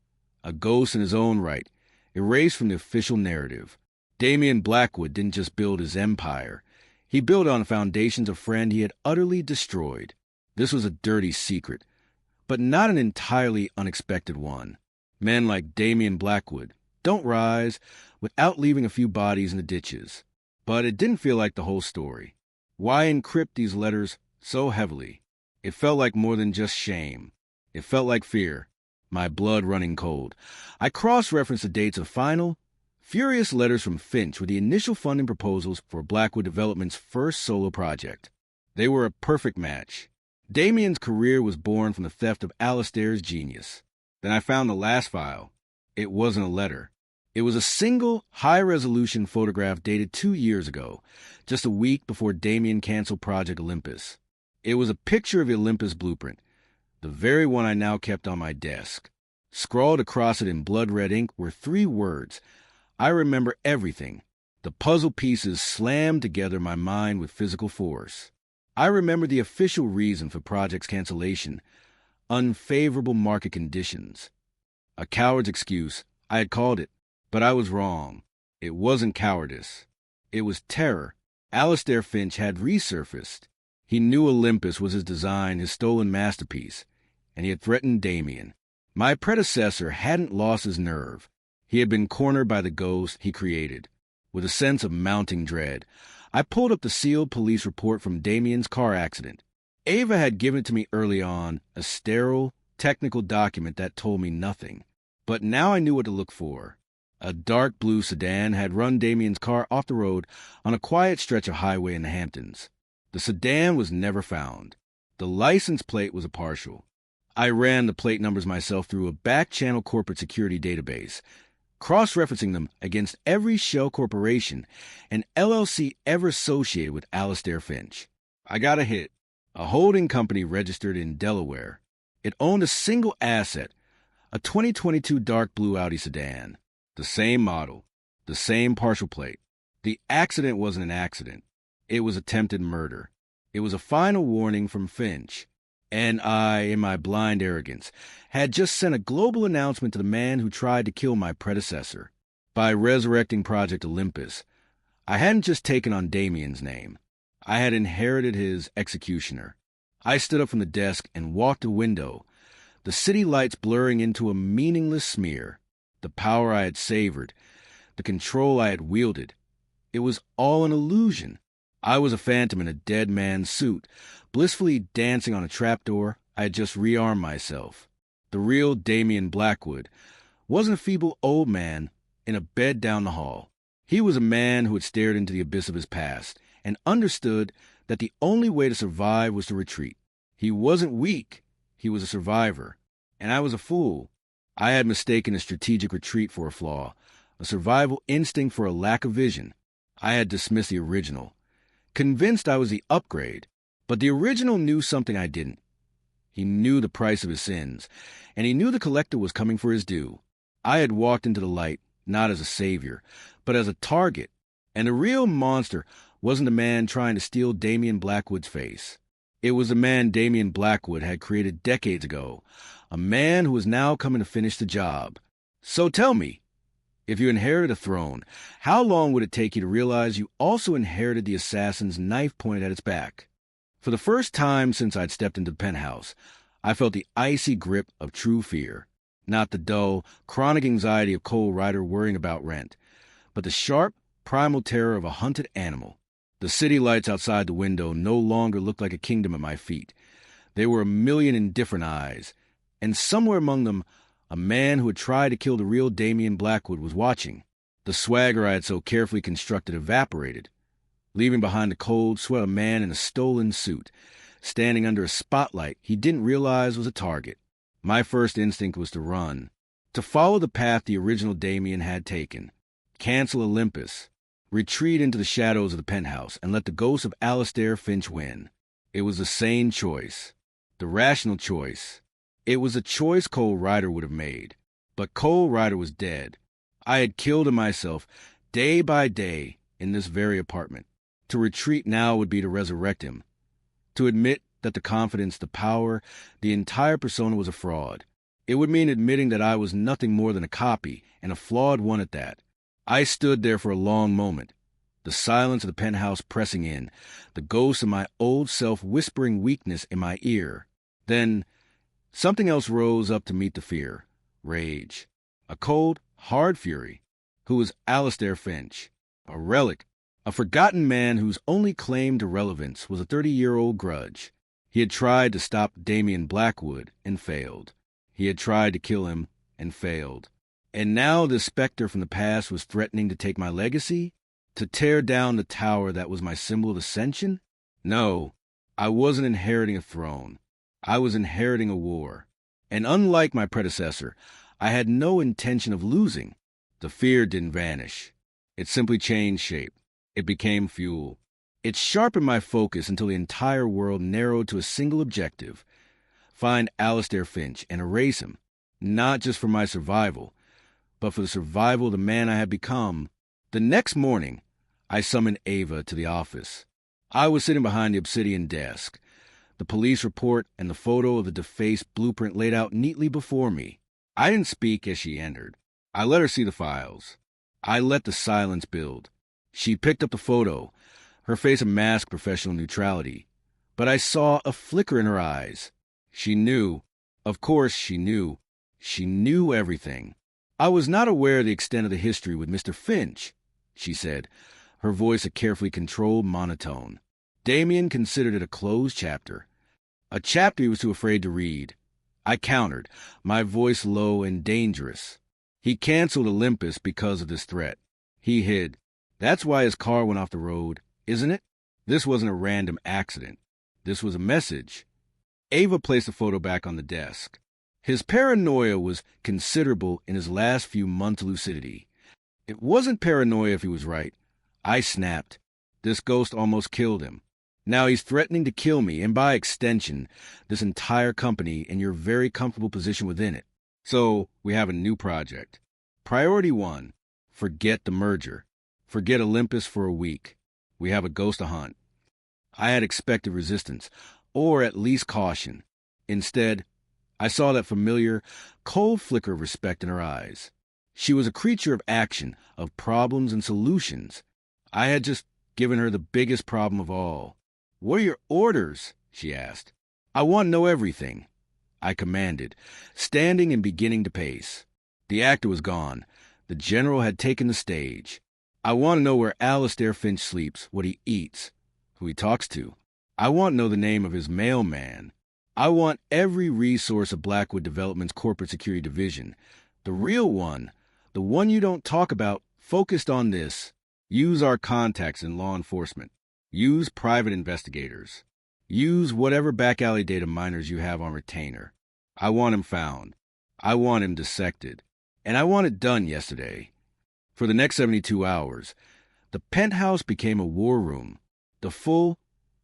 a ghost in his own right, erased from the official narrative. Damien Blackwood didn't just build his empire. He built on the foundations of a friend he had utterly destroyed. This was a dirty secret, but not an entirely unexpected one. Men like Damien Blackwood don't rise without leaving a few bodies in the ditches. But it didn't feel like the whole story. Why encrypt these letters so heavily? It felt like more than just shame. It felt like fear, my blood running cold. I cross-referenced the dates of final, furious letters from Finch with the initial funding proposals for Blackwood Development's first solo project. They were a perfect match. Damien's career was born from the theft of Alistair's genius. Then I found the last file. It wasn't a letter. It was a single, high-resolution photograph dated 2 years ago, just a week before Damien canceled Project Olympus. It was a picture of the Olympus blueprint, the very one I now kept on my desk. Scrawled across it in blood-red ink were 3 words. I remember everything. The puzzle pieces slammed together my mind with physical force. I remember the official reason for project's cancellation: unfavorable market conditions. A coward's excuse, I had called it, but I was wrong. It wasn't cowardice. It was terror. Alastair Finch had resurfaced. He knew Olympus was his design, his stolen masterpiece, and he had threatened Damien. My predecessor hadn't lost his nerve. He had been cornered by the ghost he created. With a sense of mounting dread, I pulled up the sealed police report from Damien's car accident. Ava had given it to me early on, a sterile, technical document that told me nothing. But now I knew what to look for. A dark blue sedan had run Damien's car off the road on a quiet stretch of highway in the Hamptons. The sedan was never found. The license plate was a partial. I ran the plate numbers myself through a back-channel corporate security database, cross-referencing them against every shell corporation and LLC ever associated with Alastair Finch. I got a hit. A holding company registered in Delaware. It owned a single asset, a 2022 dark blue Audi sedan. The same model, the same partial plate. The accident wasn't an accident. It was attempted murder. It was a final warning from Finch. And I, in my blind arrogance, had just sent a global announcement to the man who tried to kill my predecessor. By resurrecting Project Olympus, I hadn't just taken on Damien's name. I had inherited his executioner. I stood up from the desk and walked to the window, the city lights blurring into a meaningless smear. The power I had savored, the control I had wielded, it was all an illusion. I was a phantom in a dead man's suit, blissfully dancing on a trapdoor. I had just rearmed myself. The real Damien Blackwood wasn't a feeble old man in a bed down the hall. He was a man who had stared into the abyss of his past and understood that the only way to survive was to retreat. He wasn't weak. He was a survivor. And I was a fool. I had mistaken a strategic retreat for a flaw, a survival instinct for a lack of vision. I had dismissed the original, convinced I was the upgrade, but the original knew something I didn't. He knew the price of his sins, and he knew the collector was coming for his due. I had walked into the light, not as a savior, but as a target, and the real monster wasn't the man trying to steal Damien Blackwood's face. It was the man Damien Blackwood had created decades ago, a man who was now coming to finish the job. So tell me, if you inherited a throne, how long would it take you to realize you also inherited the assassin's knife pointed at its back? For the first time since I'd stepped into the penthouse, I felt the icy grip of true fear. Not the dull, chronic anxiety of Cole Ryder worrying about rent, but the sharp, primal terror of a hunted animal. The city lights outside the window no longer looked like a kingdom at my feet. They were a million indifferent eyes, and somewhere among them, a man who had tried to kill the real Damien Blackwood was watching. The swagger I had so carefully constructed evaporated, leaving behind the cold sweat of a man in a stolen suit, standing under a spotlight he didn't realize was a target. My first instinct was to run, to follow the path the original Damien had taken, cancel Olympus, retreat into the shadows of the penthouse, and let the ghost of Alastair Finch win. It was the sane choice, the rational choice. It was a choice Cole Ryder would have made. But Cole Ryder was dead. I had killed him myself, day by day, in this very apartment. To retreat now would be to resurrect him. To admit that the confidence, the power, the entire persona was a fraud. It would mean admitting that I was nothing more than a copy, and a flawed one at that. I stood there for a long moment, the silence of the penthouse pressing in, the ghost of my old self whispering weakness in my ear. Then something else rose up to meet the fear, rage. A cold, hard fury, who was Alastair Finch, a relic, a forgotten man whose only claim to relevance was a 30-year-old grudge. He had tried to stop Damien Blackwood and failed. He had tried to kill him and failed. And now this specter from the past was threatening to take my legacy, to tear down the tower that was my symbol of ascension? No, I wasn't inheriting a throne. I was inheriting a war. And unlike my predecessor, I had no intention of losing. The fear didn't vanish. It simply changed shape. It became fuel. It sharpened my focus until the entire world narrowed to a single objective: find Alistair Finch and erase him, not just for my survival, but for the survival of the man I had become. The next morning, I summoned Ava to the office. I was sitting behind the obsidian desk, the police report and the photo of the defaced blueprint laid out neatly before me. I didn't speak as she entered. I let her see the files. I let the silence build. She picked up the photo, her face a mask of professional neutrality. But I saw a flicker in her eyes. She knew. Of course she knew. She knew everything. "I was not aware of the extent of the history with Mr. Finch," she said, her voice a carefully controlled monotone. Damien considered it a closed chapter. A chapter he was too afraid to read. I countered, my voice low and dangerous. "He canceled Olympus because of this threat. He hid. That's why his car went off the road, isn't it? This wasn't a random accident. This was a message." Ava placed the photo back on the desk. His paranoia was considerable in his last few months' lucidity. It wasn't paranoia if he was right. I snapped. This ghost almost killed him. Now he's threatening to kill me, and by extension, this entire company and your very comfortable position within it. So we have a new project. Priority 1, forget the merger. Forget Olympus for a week. We have a ghost to hunt. I had expected resistance, or at least caution. Instead, I saw that familiar, cold flicker of respect in her eyes. She was a creature of action, of problems and solutions. I had just given her the biggest problem of all. "What are your orders?" she asked. "I want to know everything," I commanded, standing and beginning to pace. The actor was gone. The general had taken the stage. "I want to know where Alistair Finch sleeps, what he eats, who he talks to. I want to know the name of his mailman. I want every resource of Blackwood Development's corporate security division. The real one, the one you don't talk about, focused on this. Use our contacts in law enforcement. Use private investigators. Use whatever back alley data miners you have on retainer. I want him found. I want him dissected. And I want it done yesterday." For the next 72 hours, the penthouse became a war room. The full,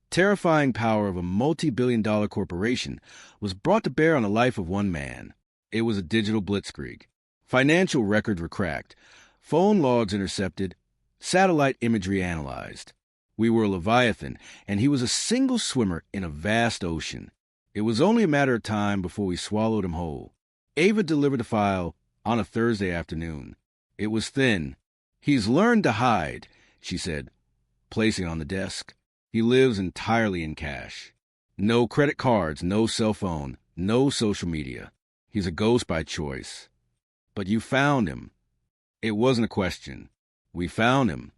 terrifying power of a multi-billion-dollar corporation was brought to bear on the life of one man. It was a digital blitzkrieg. Financial records were cracked, phone logs intercepted, satellite imagery analyzed. We were a leviathan, and he was a single swimmer in a vast ocean. It was only a matter of time before we swallowed him whole. Ava delivered the file on a Thursday afternoon. It was thin. "He's learned to hide," she said, placing it on the desk. "He lives entirely in cash. No credit cards, no cell phone, no social media. He's a ghost by choice. But you found him." It wasn't a question. We found him.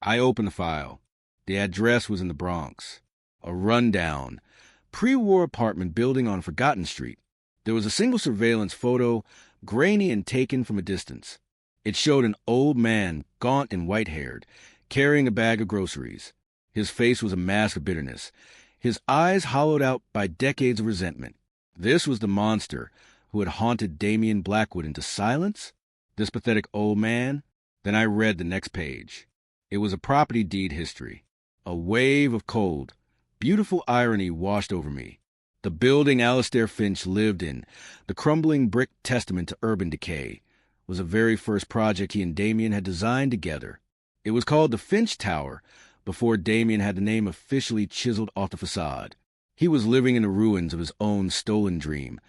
I opened the file. The address was in the Bronx. A rundown, pre-war apartment building on Forgotten Street. There was a single surveillance photo, grainy and taken from a distance. It showed an old man, gaunt and white-haired, carrying a bag of groceries. His face was a mask of bitterness, his eyes hollowed out by decades of resentment. This was the monster who had haunted Damien Blackwood into silence? This pathetic old man? Then I read the next page. It was a property deed history. A wave of cold, beautiful irony washed over me. The building Alistair Finch lived in, the crumbling brick testament to urban decay, was the very first project he and Damien had designed together. It was called the Finch Tower, before Damien had the name officially chiseled off the facade. He was living in the ruins of his own stolen dream,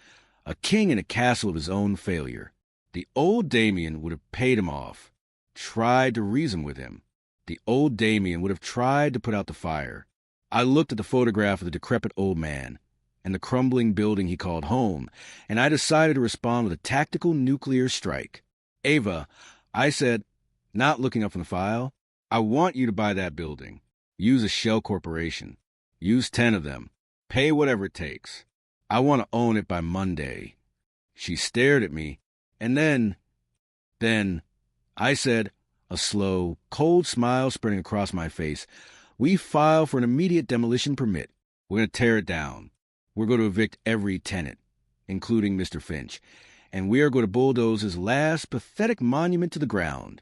a king in a castle of his own failure. The old Damien would have paid him off, tried to reason with him. The old Damien would have tried to put out the fire. I looked at the photograph of the decrepit old man and the crumbling building he called home, and I decided to respond with a tactical nuclear strike. "Ava," I said, not looking up from the file, "I want you to buy that building. Use a shell corporation. Use 10 of them. Pay whatever it takes. I want to own it by Monday." She stared at me, and then, I said, a slow, cold smile spreading across my face, "We file for an immediate demolition permit. We're going to tear it down. We're going to evict every tenant, including Mr. Finch, and we are going to bulldoze his last pathetic monument to the ground."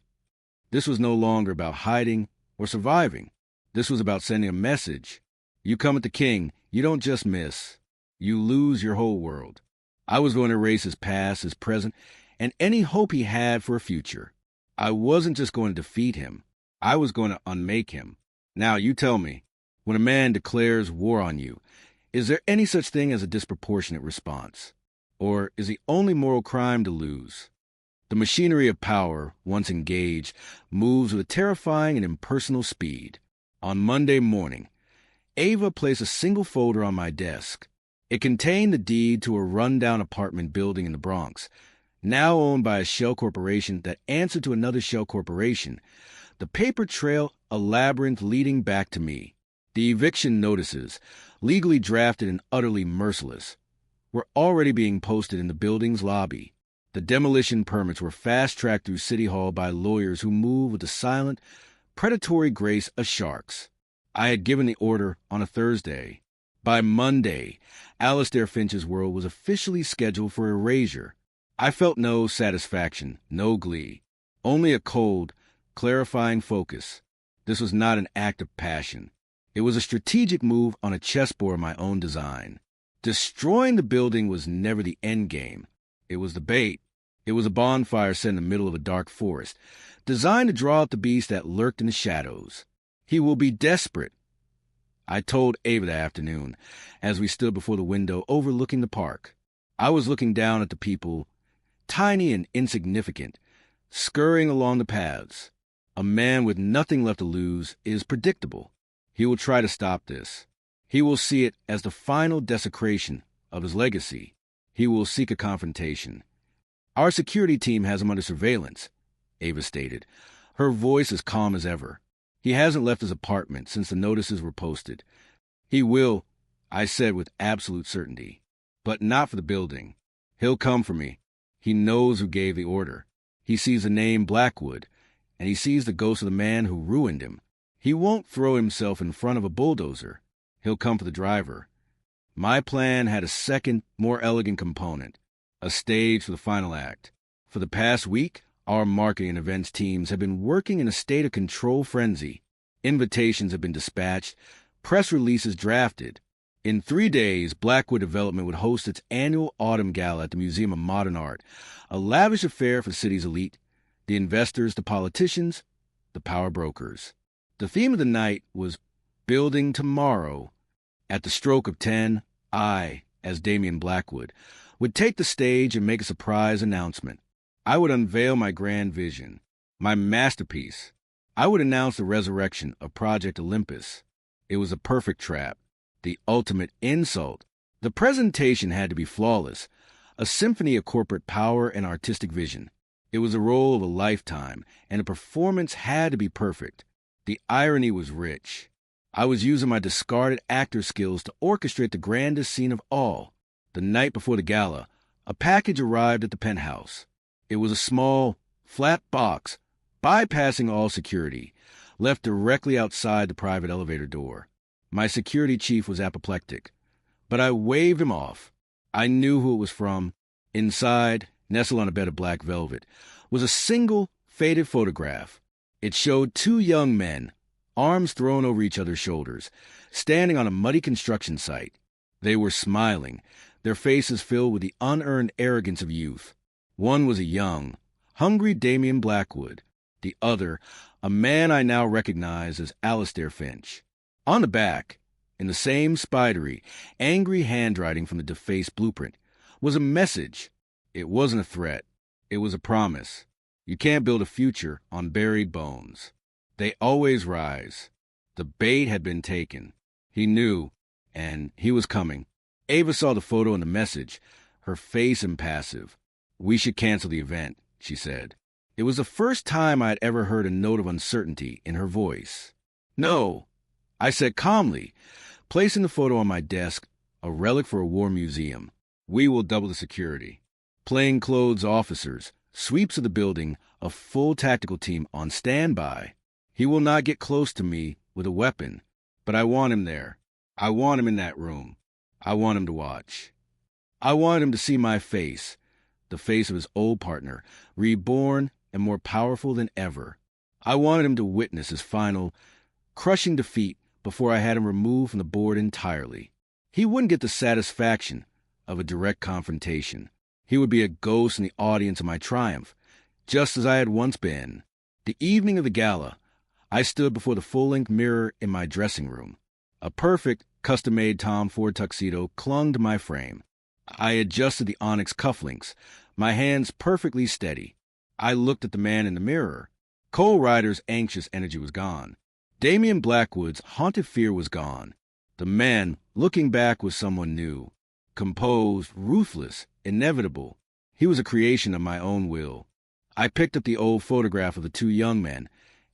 This was no longer about hiding or surviving. This was about sending a message. You come at the king, you don't just miss. You lose your whole world. I was going to erase his past, his present, and any hope he had for a future. I wasn't just going to defeat him. I was going to unmake him. Now, you tell me, when a man declares war on you, is there any such thing as a disproportionate response? Or is the only moral crime to lose? The machinery of power, once engaged, moves with a terrifying and impersonal speed. On Monday morning, Ava placed a single folder on my desk. It contained the deed to a run-down apartment building in the Bronx, now owned by a shell corporation that answered to another shell corporation. The paper trail, a labyrinth leading back to me. The eviction notices, legally drafted and utterly merciless, were already being posted in the building's lobby. The demolition permits were fast-tracked through City Hall by lawyers who move with the silent, predatory grace of sharks. I had given the order on a Thursday. By Monday, Alistair Finch's world was officially scheduled for erasure. I felt no satisfaction, no glee, only a cold, clarifying focus. This was not an act of passion. It was a strategic move on a chessboard of my own design. Destroying the building was never the end game. It was the bait. It was a bonfire set in the middle of a dark forest, designed to draw out the beast that lurked in the shadows. He will be desperate. I told Ava that afternoon, as we stood before the window overlooking the park. I was looking down at the people, tiny and insignificant, scurrying along the paths. A man with nothing left to lose is predictable. He will try to stop this. He will see it as the final desecration of his legacy. He will seek a confrontation. Our security team has him under surveillance, Ava stated, her voice as calm as ever. He hasn't left his apartment since the notices were posted. He will, I said with absolute certainty, but not for the building. He'll come for me. He knows who gave the order. He sees the name Blackwood, and he sees the ghost of the man who ruined him. He won't throw himself in front of a bulldozer. He'll come for the driver. My plan had a second, more elegant component, a stage for the final act. For the past week, our marketing and events teams have been working in a state of control frenzy. Invitations have been dispatched, press releases drafted. In 3 days, Blackwood Development would host its annual autumn gala at the Museum of Modern Art, a lavish affair for the city's elite, the investors, the politicians, the power brokers. The theme of the night was Building Tomorrow. At the stroke of 10, I, as Damian Blackwood, would take the stage and make a surprise announcement. I would unveil my grand vision, my masterpiece. I would announce the resurrection of Project Olympus. It was a perfect trap, the ultimate insult. The presentation had to be flawless, a symphony of corporate power and artistic vision. It was the role of a lifetime, and the performance had to be perfect. The irony was rich. I was using my discarded actor skills to orchestrate the grandest scene of all. The night before the gala, a package arrived at the penthouse. It was a small, flat box, bypassing all security, left directly outside the private elevator door. My security chief was apoplectic, but I waved him off. I knew who it was from. Inside, nestled on a bed of black velvet, was a single, faded photograph. It showed 2 young men, arms thrown over each other's shoulders, standing on a muddy construction site. They were smiling, their faces filled with the unearned arrogance of youth. One was a young, hungry Damian Blackwood. The other, a man I now recognize as Alistair Finch. On the back, in the same spidery, angry handwriting from the defaced blueprint, was a message. It wasn't a threat. It was a promise. You can't build a future on buried bones. They always rise. The bait had been taken. He knew, and he was coming. Ava saw the photo and the message, her face impassive. We should cancel the event, she said. It was the first time I had ever heard a note of uncertainty in her voice. No, I said calmly, placing the photo on my desk, a relic for a war museum. We will double the security. Plainclothes officers, sweeps of the building, a full tactical team on standby. He will not get close to me with a weapon, but I want him there. I want him in that room. I want him to watch. I want him to see my face, the face of his old partner, reborn and more powerful than ever. I wanted him to witness his final, crushing defeat before I had him removed from the board entirely. He wouldn't get the satisfaction of a direct confrontation. He would be a ghost in the audience of my triumph, just as I had once been. The evening of the gala, I stood before the full-length mirror in my dressing room. A perfect, custom-made Tom Ford tuxedo clung to my frame. I adjusted the onyx cufflinks, my hands perfectly steady. I looked at the man in the mirror. Cole Ryder's anxious energy was gone. Damian Blackwood's haunted fear was gone. The man, looking back, was someone new. Composed, ruthless, inevitable. He was a creation of my own will. I picked up the old photograph of the two young men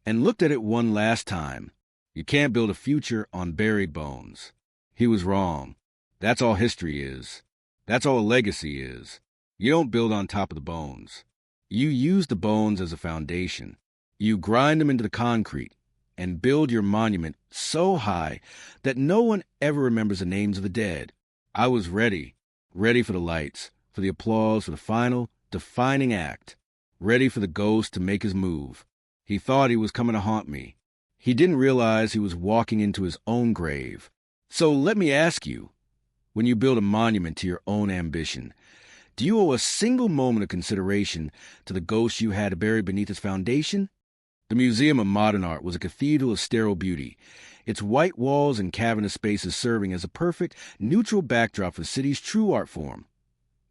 and looked at it one last time. You can't build a future on buried bones. He was wrong. That's all history is. That's all a legacy is. You don't build on top of the bones. You use the bones as a foundation. You grind them into the concrete and build your monument so high that no one ever remembers the names of the dead. I was ready for the lights, for the applause, for the final, defining act, ready for the ghost to make his move. He thought he was coming to haunt me. He didn't realize he was walking into his own grave. So let me ask you, when you build a monument to your own ambition, do you owe a single moment of consideration to the ghost you had buried beneath its foundation? The Museum of Modern Art was a cathedral of sterile beauty, its white walls and cavernous spaces serving as a perfect, neutral backdrop for the city's true art form,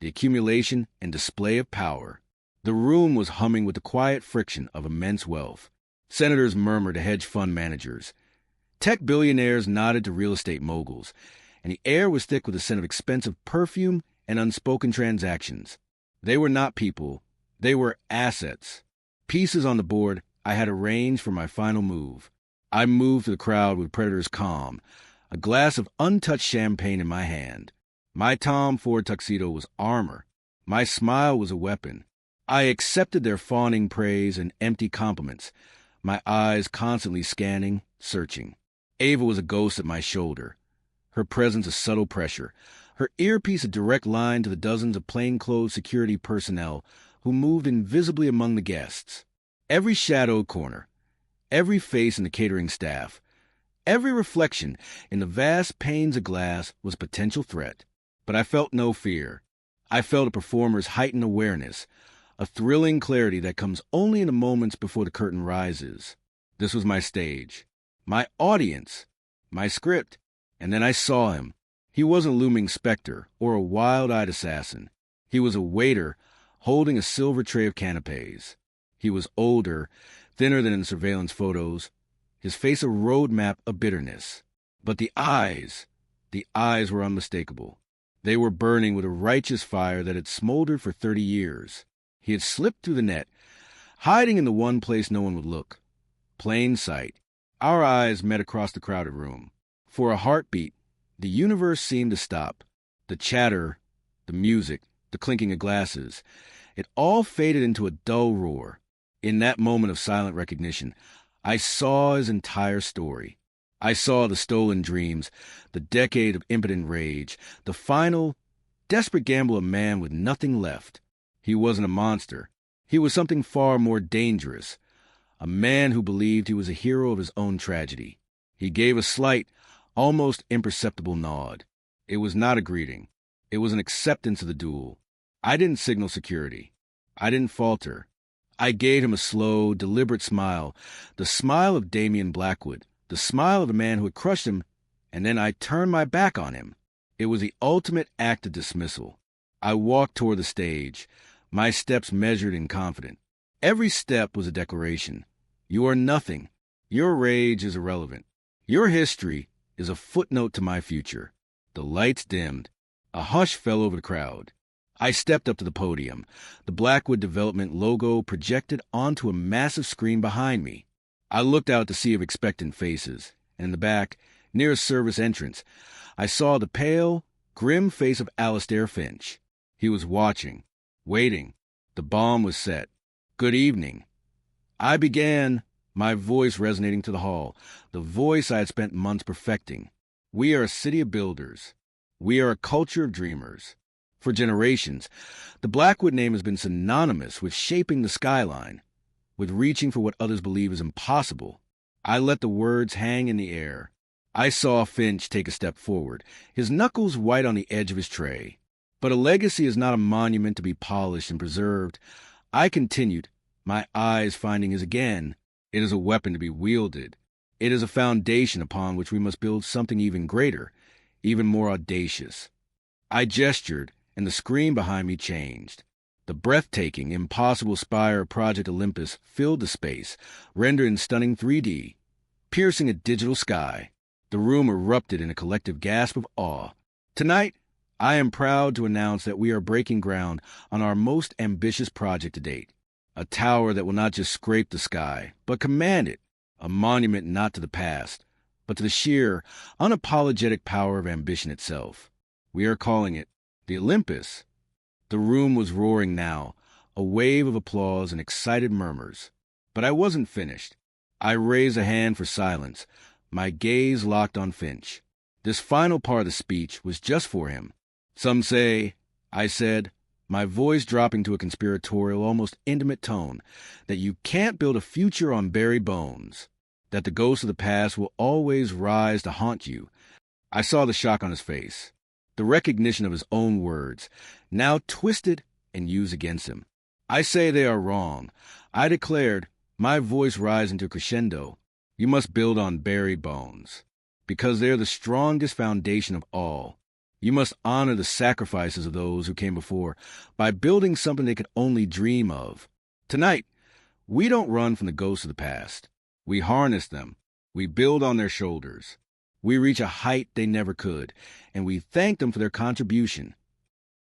the accumulation and display of power. The room was humming with the quiet friction of immense wealth. Senators murmured to hedge fund managers. Tech billionaires nodded to real estate moguls, and the air was thick with the scent of expensive perfume and unspoken transactions. They were not people. They were assets. Pieces on the board I had arranged for my final move. I moved through the crowd with Predator's calm, a glass of untouched champagne in my hand. My Tom Ford tuxedo was armor. My smile was a weapon. I accepted their fawning praise and empty compliments, my eyes constantly scanning, searching. Ava was a ghost at my shoulder, her presence a subtle pressure, her earpiece a direct line to the dozens of plainclothes security personnel who moved invisibly among the guests. Every shadowed corner, every face in the catering staff, every reflection in the vast panes of glass was a potential threat. But I felt no fear. I felt a performer's heightened awareness, a thrilling clarity that comes only in the moments before the curtain rises. This was my stage, my audience, my script, and then I saw him. He wasn't a looming specter or a wild-eyed assassin. He was a waiter holding a silver tray of canapes. He was older, thinner than in the surveillance photos, his face a roadmap of bitterness. But the eyes were unmistakable. They were burning with a righteous fire that had smoldered for 30 years. He had slipped through the net, hiding in the one place no one would look. Plain sight. Our eyes met across the crowded room. For a heartbeat, the universe seemed to stop. The chatter, the music, the clinking of glasses, it all faded into a dull roar. In that moment of silent recognition, I saw his entire story. I saw the stolen dreams, the decade of impotent rage, the final, desperate gamble of a man with nothing left. He wasn't a monster. He was something far more dangerous. A man who believed he was a hero of his own tragedy. He gave a slight, almost imperceptible nod. It was not a greeting. It was an acceptance of the duel. I didn't signal security. I didn't falter. I gave him a slow, deliberate smile, the smile of Damian Blackwood, the smile of a man who had crushed him, and then I turned my back on him. It was the ultimate act of dismissal. I walked toward the stage, my steps measured and confident. Every step was a declaration. You are nothing. Your rage is irrelevant. Your history is a footnote to my future. The lights dimmed. A hush fell over the crowd. I stepped up to the podium, the Blackwood Development logo projected onto a massive screen behind me. I looked out at the sea of expectant faces, and in the back, near a service entrance, I saw the pale, grim face of Alistair Finch. He was watching, waiting. The bomb was set. Good evening. I began, my voice resonating to the hall, the voice I had spent months perfecting. We are a city of builders. We are a culture of dreamers. For generations, the Blackwood name has been synonymous with shaping the skyline, with reaching for what others believe is impossible. I let the words hang in the air. I saw Finch take a step forward, his knuckles white on the edge of his tray. But a legacy is not a monument to be polished and preserved. I continued, my eyes finding his again. It is a weapon to be wielded. It is a foundation upon which we must build something even greater, even more audacious. I gestured, and the screen behind me changed. The breathtaking, impossible spire of Project Olympus filled the space, rendered in stunning 3D, piercing a digital sky. The room erupted in a collective gasp of awe. Tonight, I am proud to announce that we are breaking ground on our most ambitious project to date. A tower that will not just scrape the sky, but command it. A monument not to the past, but to the sheer, unapologetic power of ambition itself. We are calling it the Olympus. The room was roaring now, a wave of applause and excited murmurs. But I wasn't finished. I raised a hand for silence, my gaze locked on Finch. This final part of the speech was just for him. Some say, I said, my voice dropping to a conspiratorial, almost intimate tone, that you can't build a future on buried bones, that the ghosts of the past will always rise to haunt you. I saw the shock on his face, the recognition of his own words, now twisted and used against him. I say they are wrong. I declared, my voice rising to a crescendo, you must build on buried bones, because they are the strongest foundation of all. You must honor the sacrifices of those who came before by building something they could only dream of. Tonight, we don't run from the ghosts of the past. We harness them. We build on their shoulders. We reach a height they never could, and we thank them for their contribution.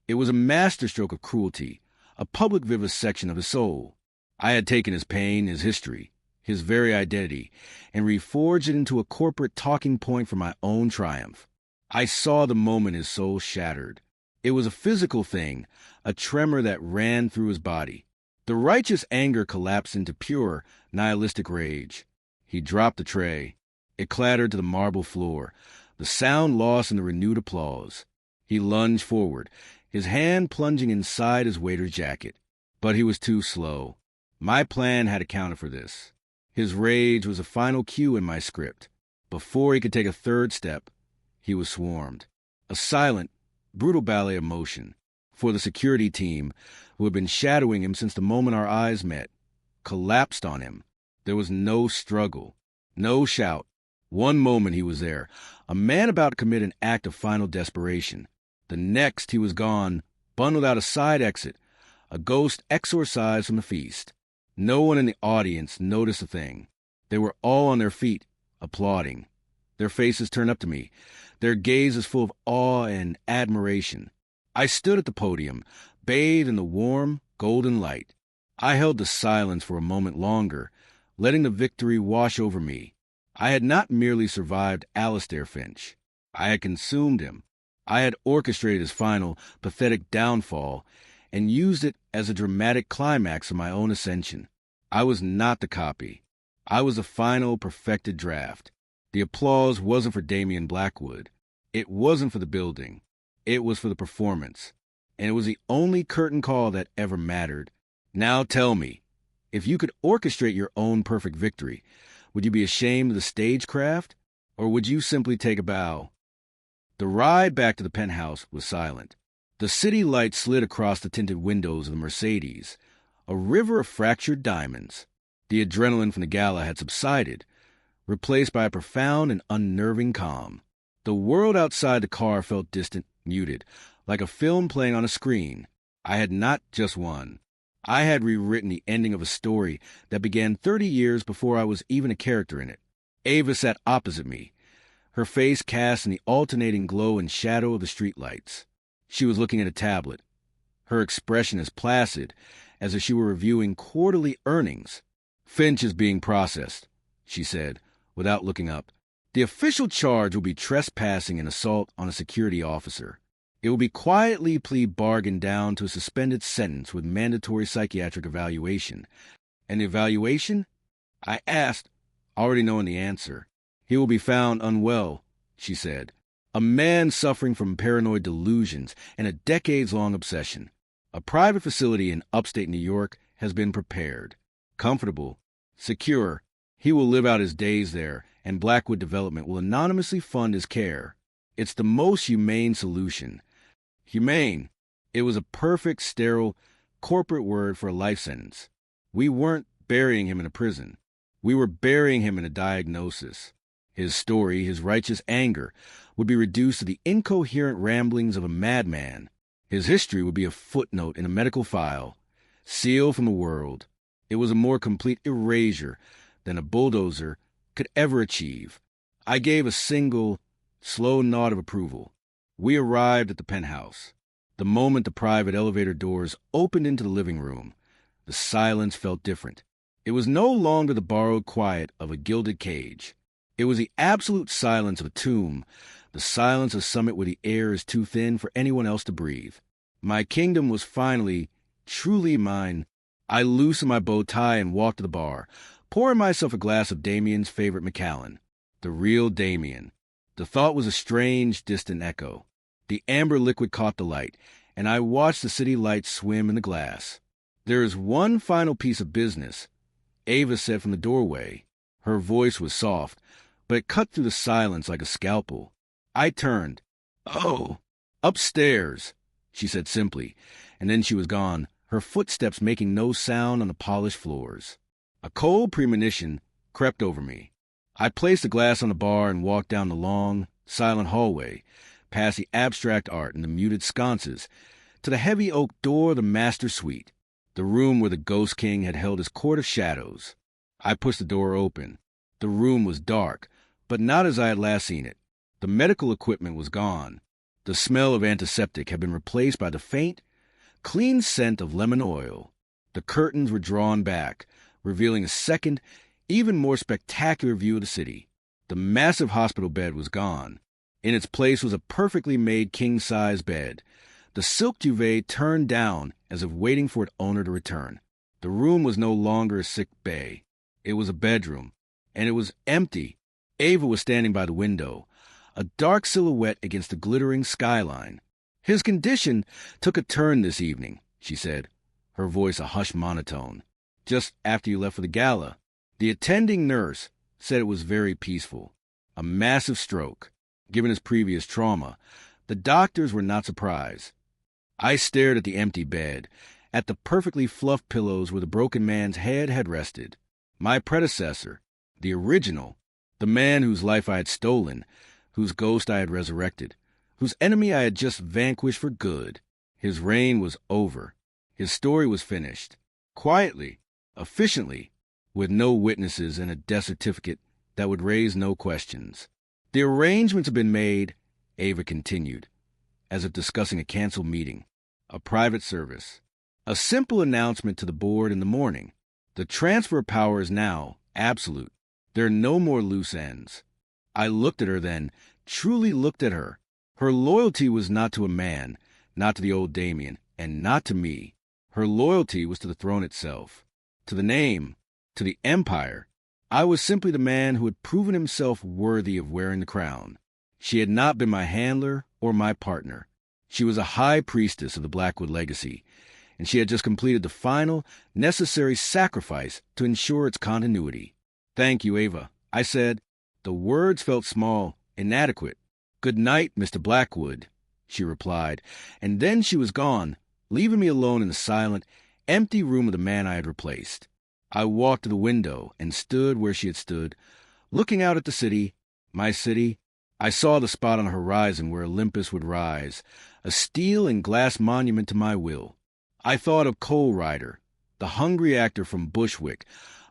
It was a masterstroke of cruelty, a public vivisection of his soul. I had taken his pain, his history, his very identity, and reforged it into a corporate talking point for my own triumph. I saw the moment his soul shattered. It was a physical thing, a tremor that ran through his body. The righteous anger collapsed into pure, nihilistic rage. He dropped the tray. It clattered to the marble floor, the sound lost in the renewed applause. He lunged forward, his hand plunging inside his waiter's jacket. But he was too slow. My plan had accounted for this. His rage was a final cue in my script. Before he could take a third step, he was swarmed. A silent, brutal ballet of motion. For the security team, who had been shadowing him since the moment our eyes met, collapsed on him. There was no struggle, no shout. One moment he was there, a man about to commit an act of final desperation. The next he was gone, bundled out a side exit, a ghost exorcised from the feast. No one in the audience noticed a thing. They were all on their feet, applauding. Their faces turned up to me, their gazes full of awe and admiration. I stood at the podium, bathed in the warm, golden light. I held the silence for a moment longer, letting the victory wash over me. I had not merely survived Alistair Finch. I had consumed him. I had orchestrated his final, pathetic downfall and used it as a dramatic climax of my own ascension. I was not the copy. I was the final, perfected draft. The applause wasn't for Damian Blackwood. It wasn't for the building. It was for the performance. And it was the only curtain call that ever mattered. Now tell me, if you could orchestrate your own perfect victory, would you be ashamed of the stagecraft, or would you simply take a bow? The ride back to the penthouse was silent. The city lights slid across the tinted windows of the Mercedes, a river of fractured diamonds. The adrenaline from the gala had subsided, replaced by a profound and unnerving calm. The world outside the car felt distant, muted, like a film playing on a screen. I had not just won. I had rewritten the ending of a story that began 30 years before I was even a character in it. Ava sat opposite me, her face cast in the alternating glow and shadow of the streetlights. She was looking at a tablet, her expression as placid as if she were reviewing quarterly earnings. "Finch is being processed," she said, without looking up. "The official charge will be trespassing and assault on a security officer. It will be quietly plea bargained down to a suspended sentence with mandatory psychiatric evaluation." "And the evaluation?" I asked, already knowing the answer. "He will be found unwell," she said. "A man suffering from paranoid delusions and a decades-long obsession. A private facility in upstate New York has been prepared. Comfortable, secure. He will live out his days there, and Blackwood Development will anonymously fund his care. It's the most humane solution. Humane. It was a perfect, sterile, corporate word for a life sentence. We weren't burying him in a prison. We were burying him in a diagnosis. His story, his righteous anger, would be reduced to the incoherent ramblings of a madman. His history would be a footnote in a medical file, sealed from the world. It was a more complete erasure than a bulldozer could ever achieve. I gave a single, slow nod of approval. We arrived at the penthouse. The moment the private elevator doors opened into the living room, the silence felt different. It was no longer the borrowed quiet of a gilded cage. It was the absolute silence of a tomb, the silence of summit where the air is too thin for anyone else to breathe. My kingdom was finally, truly mine. I loosened my bow tie and walked to the bar, pouring myself a glass of Damien's favorite Macallan. The real Damien. The thought was a strange, distant echo. The amber liquid caught the light, and I watched the city lights swim in the glass. "There is one final piece of business," Ava said from the doorway. Her voice was soft, but it cut through the silence like a scalpel. I turned. "Oh, upstairs," she said simply, and then she was gone, her footsteps making no sound on the polished floors. A cold premonition crept over me. I placed the glass on the bar and walked down the long, silent hallway, past the abstract art and the muted sconces, to the heavy oak door of the master suite, the room where the Ghost King had held his court of shadows. I pushed the door open. The room was dark, but not as I had last seen it. The medical equipment was gone. The smell of antiseptic had been replaced by the faint, clean scent of lemon oil. The curtains were drawn back, revealing a second, even more spectacular view of the city. The massive hospital bed was gone. In its place was a perfectly made king-size bed, the silk duvet turned down as if waiting for its owner to return. The room was no longer a sick bay. It was a bedroom, and it was empty. Ava was standing by the window, a dark silhouette against the glittering skyline. "His condition took a turn this evening," she said, her voice a hushed monotone. "Just after you left for the gala. The attending nurse said it was very peaceful. A massive stroke. Given his previous trauma, the doctors were not surprised." I stared at the empty bed, at the perfectly fluffed pillows where the broken man's head had rested. My predecessor, the original, the man whose life I had stolen, whose ghost I had resurrected, whose enemy I had just vanquished for good. His reign was over. His story was finished. Quietly, efficiently, with no witnesses and a death certificate that would raise no questions. "The arrangements have been made," Ava continued, as if discussing a canceled meeting, a private service. "A simple announcement to the board in the morning. The transfer of power is now absolute. There are no more loose ends." I looked at her then, truly looked at her. Her loyalty was not to a man, not to the old Damien, and not to me. Her loyalty was to the throne itself, to the name, to the empire. I was simply the man who had proven himself worthy of wearing the crown. She had not been my handler or my partner. She was a high priestess of the Blackwood legacy, and she had just completed the final, necessary sacrifice to ensure its continuity. "Thank you, Ava," I said. The words felt small, inadequate. "Good night, Mr. Blackwood," she replied, and then she was gone, leaving me alone in the silent, empty room of the man I had replaced. I walked to the window and stood where she had stood, looking out at the city, my city. I saw the spot on the horizon where Olympus would rise, a steel and glass monument to my will. I thought of Coal Rider, the hungry actor from Bushwick,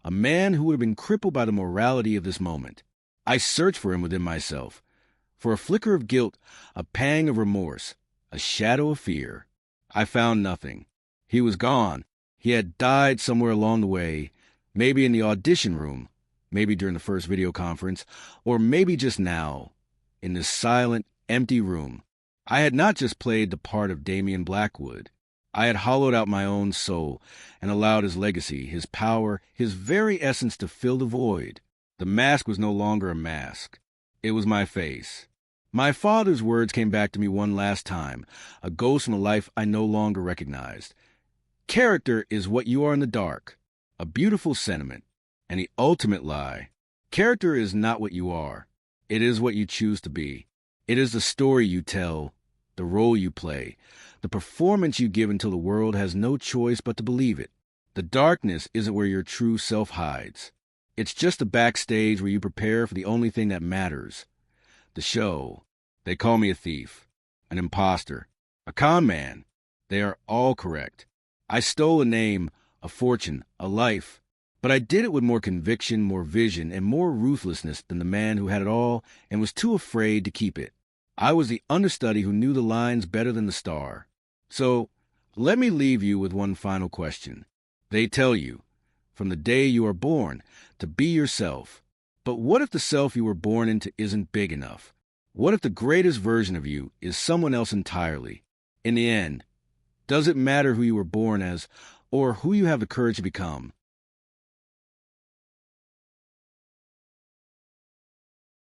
a man who would have been crippled by the morality of this moment. I searched for him within myself, for a flicker of guilt, a pang of remorse, a shadow of fear. I found nothing. He was gone. He had died somewhere along the way, maybe in the audition room, maybe during the first video conference, or maybe just now, in this silent, empty room. I had not just played the part of Damien Blackwood. I had hollowed out my own soul and allowed his legacy, his power, his very essence to fill the void. The mask was no longer a mask. It was my face. My father's words came back to me one last time, a ghost from a life I no longer recognized. "Character is what you are in the dark." A beautiful sentiment. And the ultimate lie. Character is not what you are. It is what you choose to be. It is the story you tell, the role you play, the performance you give until the world has no choice but to believe it. The darkness isn't where your true self hides. It's just the backstage where you prepare for the only thing that matters. The show. They call me a thief, an imposter, a con man. They are all correct. I stole a name, a fortune, a life. But I did it with more conviction, more vision, and more ruthlessness than the man who had it all and was too afraid to keep it. I was the understudy who knew the lines better than the star. So, let me leave you with one final question. They tell you, from the day you are born, to be yourself. But what if the self you were born into isn't big enough? What if the greatest version of you is someone else entirely? In the end, does it matter who you were born as or who you have the courage to become?